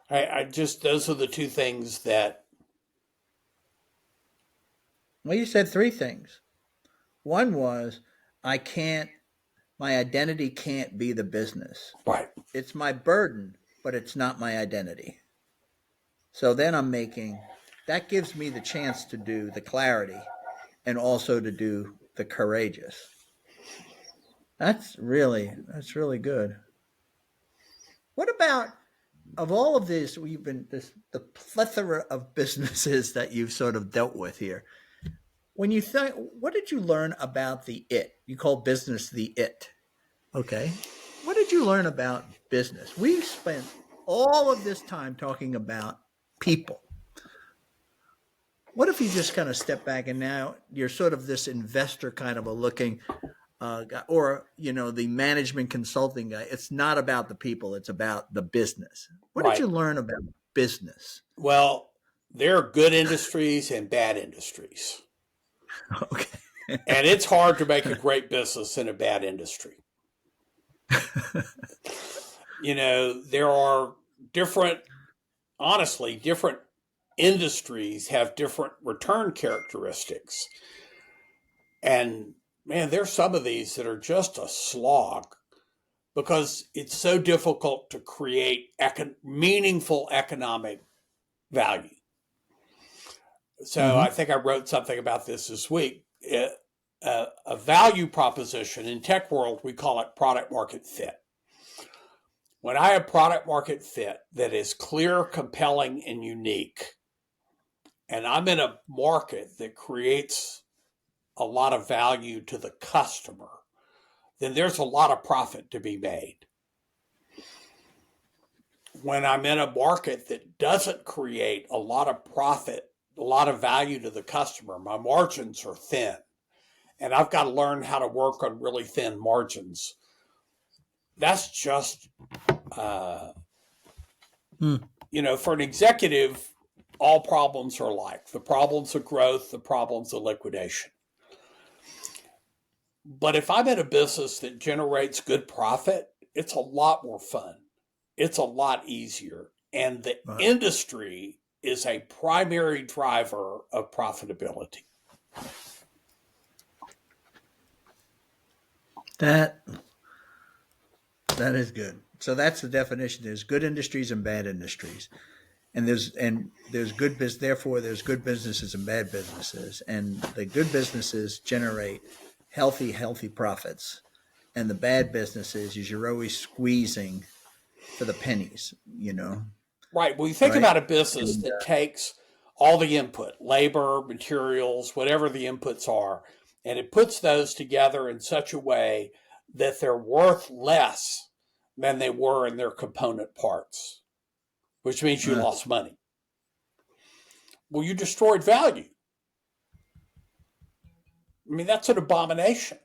Those are the two things that. Well, you said three things. One was, my identity can't be the business. Right. It's my burden, but it's not my identity. So then that gives me the chance to do the clarity and also to do the courageous. That's really good. What about, of all of this, the plethora of businesses that you've sort of dealt with here. When you think, what did you learn about the it? You call business the it. Okay. What did you learn about business? We've spent all of this time talking about people. What if you just kind of step back and now you're sort of this investor kind of a looking guy, or, the management consulting guy. It's not about the people. It's about the business. What did you learn about business? Well, there are good industries and bad industries. Okay. And it's hard to make a great business in a bad industry. There are different industries have different return characteristics. And man, there's some of these that are just a slog because it's so difficult to create meaningful economic value. So I think I wrote something about this week. A value proposition in tech world, we call it product market fit. When I have product market fit that is clear, compelling, and unique, and I'm in a market that creates a lot of value to the customer, then there's a lot of profit to be made. When I'm in a market that doesn't create a lot of profit, a lot of value to the customer, my margins are thin. And I've got to learn how to work on really thin margins. That's just, for an executive, all problems are alike. The problems of growth, the problems of liquidation. But if I'm in a business that generates good profit, it's a lot more fun. It's a lot easier. And the industry is a primary driver of profitability. That is good. So that's the definition. There's good industries and bad industries. And there's good business, therefore there's good businesses and bad businesses. And the good businesses generate healthy profits. And the bad businesses is you're always squeezing for the pennies, Right. Well, you think right? about a business And that takes all the input, labor, materials, whatever the inputs are, and it puts those together in such a way that they're worth less than they were in their component parts, which means you lost money. Well, you destroyed value. I mean, that's an abomination.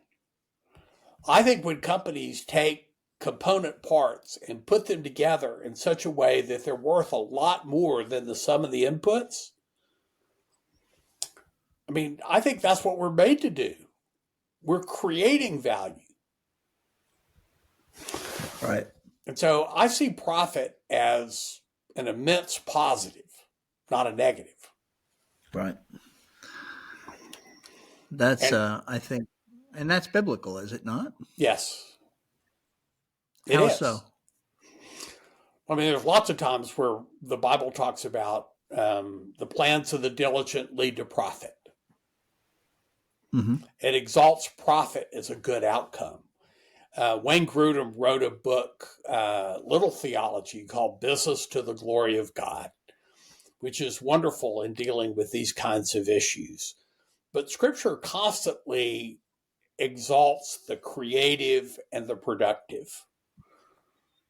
I think when companies take component parts and put them together in such a way that they're worth a lot more than the sum of the inputs, I mean, I think that's what we're made to do. We're creating value. right. And so I see profit as an immense positive, not a negative. Right. That's, And I think, and that's biblical, is it not? yes, it How so? is. I mean, there's lots of times where the Bible talks about the plans of the diligent lead to profit. Mm-hmm. It exalts profit as a good outcome. Wayne Grudem wrote a book, Little Theology, called Business to the Glory of God, which is wonderful in dealing with these kinds of issues. But Scripture constantly exalts the creative and the productive.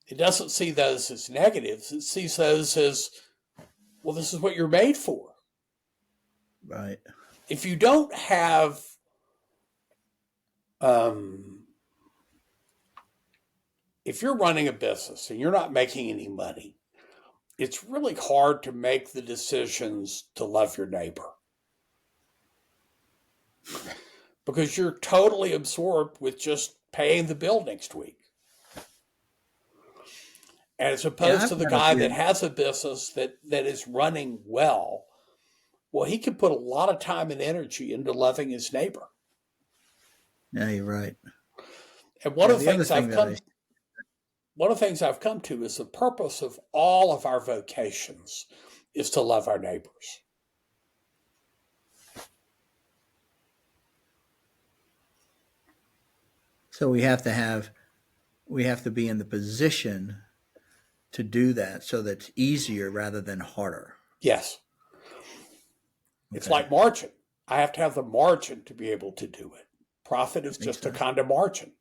It doesn't see those as negatives. It sees those as, well, this is what you're made for. Right. If you don't have if you're running a business and you're not making any money, it's really hard to make the decisions to love your neighbor because you're totally absorbed with just paying the bill next week. As Yeah, opposed I've to the got a guy that few. has a business that is running well, well, he can put a lot of time and energy into loving his neighbor. Yeah, you're right. And Yeah, the other thing that I, one of the things I've come to is the purpose of all of our vocations is to love our neighbors. so we have to be in the position to do that so that's easier rather than harder. Yes. It's Okay. like margin. I have to have the margin to be able to do it. Profit is That makes just a sense. kind of margin.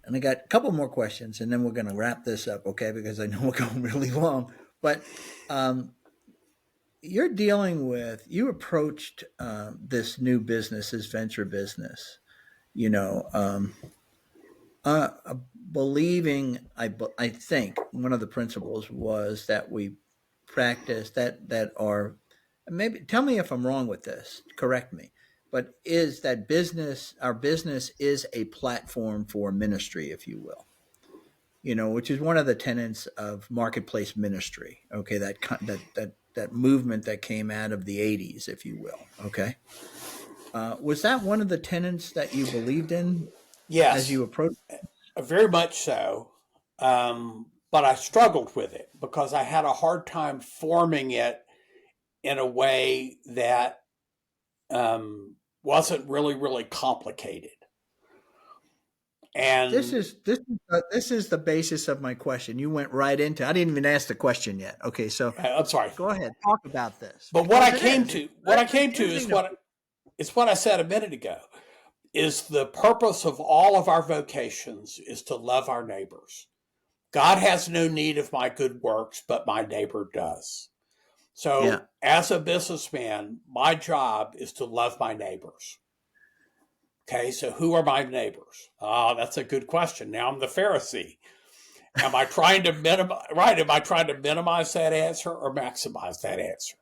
And I got a couple more questions, and then we're going to wrap this up, okay? Because I know we're going really long. But you're dealing with, you approached this new business, this venture business, you know, uh, believing, I think one of the principles was that we practice that are, maybe tell me if I'm wrong with this, correct me, but is that our business is a platform for ministry, if you will, which is one of the tenets of marketplace ministry. Okay, that movement that came out of the '80s, if you will. Okay, was that one of the tenets that you believed in as Yes, you approached? very much so. But I struggled with it because I had a hard time forming it in a way that wasn't really, really complicated. This And is this is the basis of my question. You went right into. I didn't even ask the question yet. Okay, so I'm sorry. go ahead, talk about this But because it is. It's what very I came to confusing is what I said a minute ago. Is the purpose of all of our vocations is to love our neighbors. God has no need of my good works, but my neighbor does. Yeah, So, as a businessman, my job is to love my neighbors. Okay, so who are my neighbors? That's a good question. Now I'm the Pharisee. Am I trying to minimize? Right? Am I trying to minimize that answer or maximize that answer?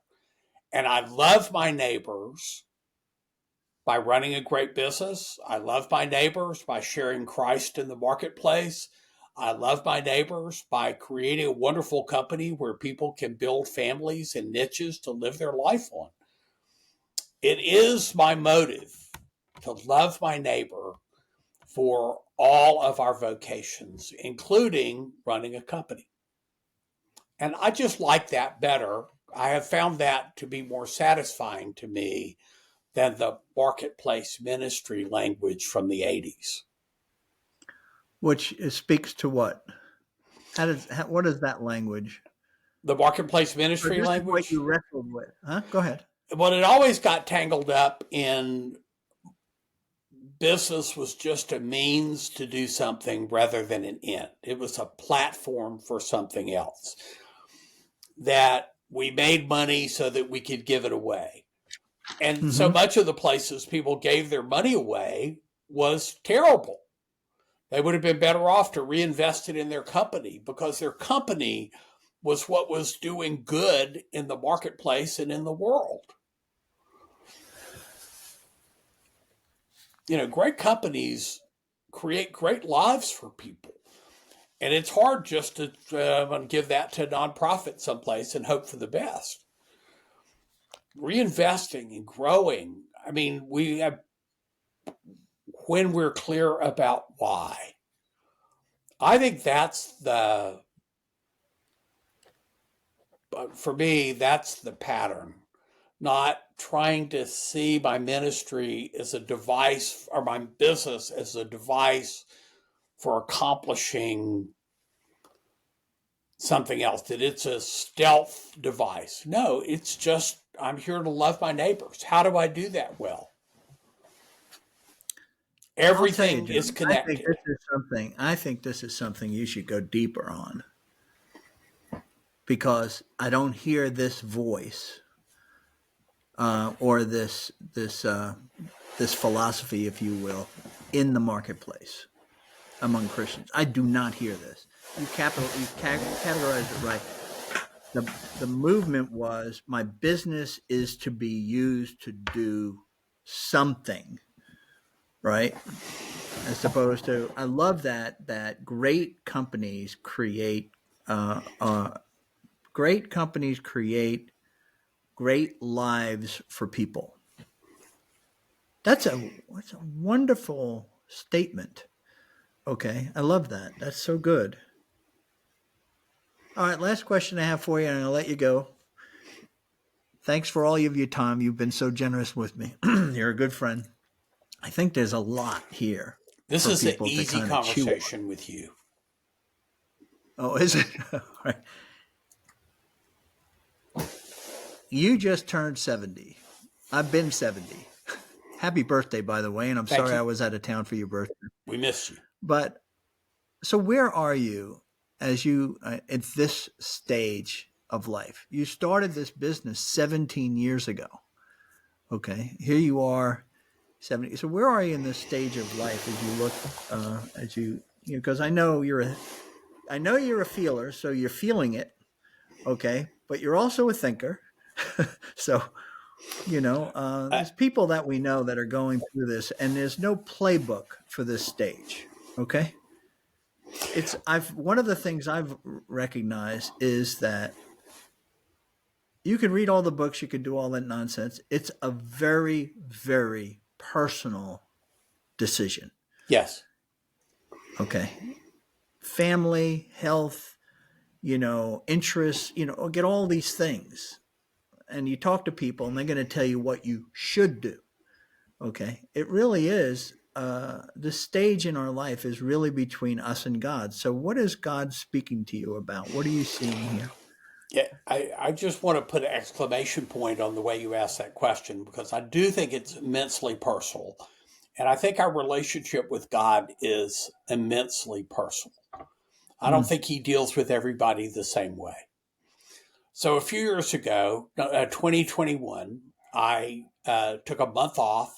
And I love my neighbors by running a great business. I love my neighbors by sharing Christ in the marketplace. I love my neighbors by creating a wonderful company where people can build families and niches to live their life on. It is my motive to love my neighbor for all of our vocations, including running a company. And I just like that better. I have found that to be more satisfying to me than the marketplace ministry language from the 80s. Which speaks to what? What is that language? The marketplace Or ministry this is what language, you wrestled with, huh? Go ahead. well, it always got tangled up in business was just a means to do something rather than an end. It was a platform for something else. That we made money so that we could give it away. And so Mm-hmm. much of the places people gave their money away was terrible. They would have been better off to reinvest it in their company, because their company was what was doing good in the marketplace and in the world. You know, great companies create great lives for people. And it's hard just to give that to a nonprofit someplace and hope for the best. Reinvesting and growing. I mean, we have, when we're clear about why. I think that's for me, that's the pattern. Not trying to see my ministry as a device, or my business as a device for accomplishing something else, that it's a stealth device. No, it's just, I'm here to love my neighbors. How do I do that well? Everything You, is connected. I think this is something you should go deeper on, because I don't hear this voice or this philosophy, if you will, in the marketplace among Christians. I do not hear this. You categorized it right. The movement was, my business is to be used to do something, right? As opposed to, I love that great companies create great lives for people. That's a wonderful statement. Okay, I love that. That's so good. All right, last question I have for you, and I'll let you go. Thanks for all of your time. You've been so generous with me. You're a good friend. I think there's a lot here This for is an people to easy kind of chew on. conversation with you. Oh, is it? All right. You just turned 70. I've been 70. Happy birthday, by the way, and I'm Thank sorry you. I was out of town for your birthday. We missed you. But so where are you as you at this stage of life? You started this business 17 years ago. Okay, here you are, 70. So where are you in this stage of life as you look, because I know you're a feeler, so you're feeling it. Okay, but you're also a thinker. So, there's people that we know that are going through this, and there's no playbook for this stage. Okay. One of the things I've recognized is that you can read all the books, you can do all that nonsense. It's a very, very personal decision. Yes. Okay. Family, health, interests, get all these things. And you talk to people and they're going to tell you what you should do. Okay. It really is. The stage in our life is really between us and God. So what is God speaking to you about? What are you seeing here? Yeah, I just want to put an exclamation point on the way you asked that question, because I do think it's immensely personal. And I think our relationship with God is immensely personal. I don't think he deals with everybody the same way. So a few years ago, 2021, I took a month off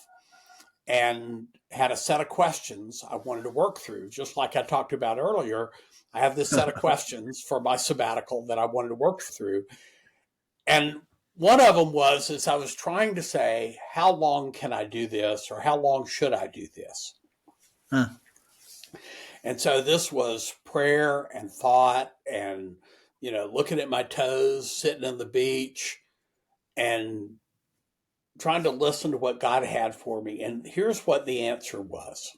and had a set of questions I wanted to work through. Just like I talked about earlier, I have this set of questions for my sabbatical that I wanted to work through. And one of them was, as I was trying to say, how long can I do this, or how long should I do this? Huh. And so this was prayer and thought and, looking at my toes, sitting on the beach and trying to listen to what God had for me. And here's what the answer was.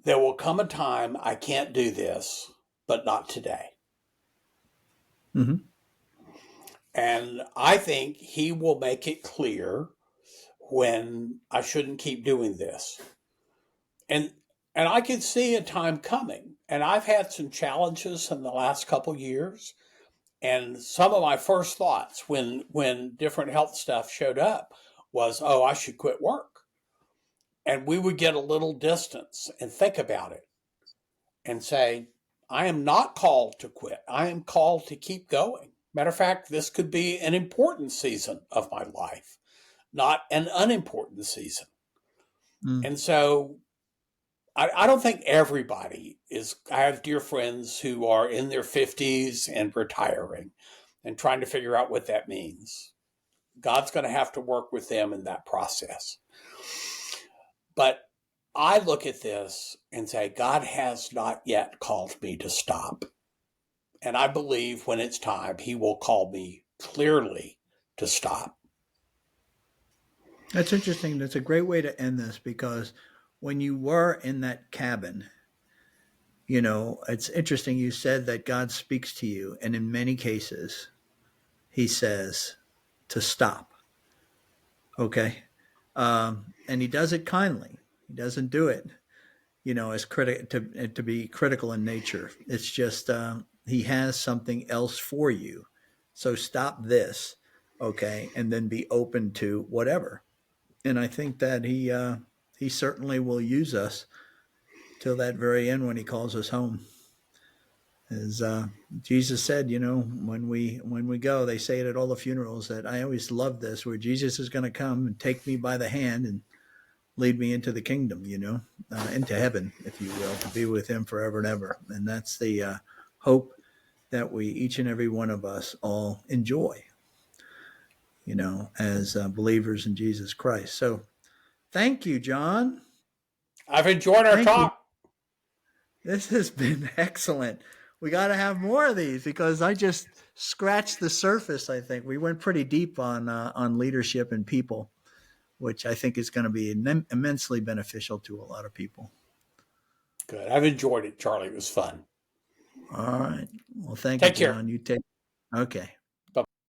There will come a time I can't do this, but not today. Mm-hmm. And I think he will make it clear when I shouldn't keep doing this. And I could see a time coming. And I've had some challenges in the last couple years. And some of my first thoughts when different health stuff showed up was, oh, I should quit work. And we would get a little distance and think about it and say, I am not called to quit. I am called to keep going. Matter of fact, this could be an important season of my life, not an unimportant season. Mm. And so I don't think everybody is. I have dear friends who are in their 50s and retiring and trying to figure out what that means. God's going to have to work with them in that process. But I look at this and say, God has not yet called me to stop. And I believe when it's time, he will call me clearly to stop. That's interesting. That's a great way to end this, because when you were in that cabin, it's interesting. You said that God speaks to you, and in many cases, he says to stop. Okay. And he does it kindly. He doesn't do it, as to be critical in nature. It's just he has something else for you. So stop this, okay, and then be open to whatever. And I think that he certainly will use us till that very end when he calls us home. As Jesus said, when we go, they say it at all the funerals, that I always love this, where Jesus is going to come and take me by the hand and lead me into the kingdom, into heaven, if you will, to be with him forever and ever. And that's the hope that we, each and every one of us, all enjoy, as believers in Jesus Christ. So thank you, John. I've enjoyed our Thank you. talk. This has been excellent. We got to have more of these, because I just scratched the surface. I think we went pretty deep on leadership and people, which I think is going to be immensely beneficial to a lot of people. Good. I've enjoyed it, Charlie. It was fun. All right. Well, thank you, Take care. John. You take. Okay.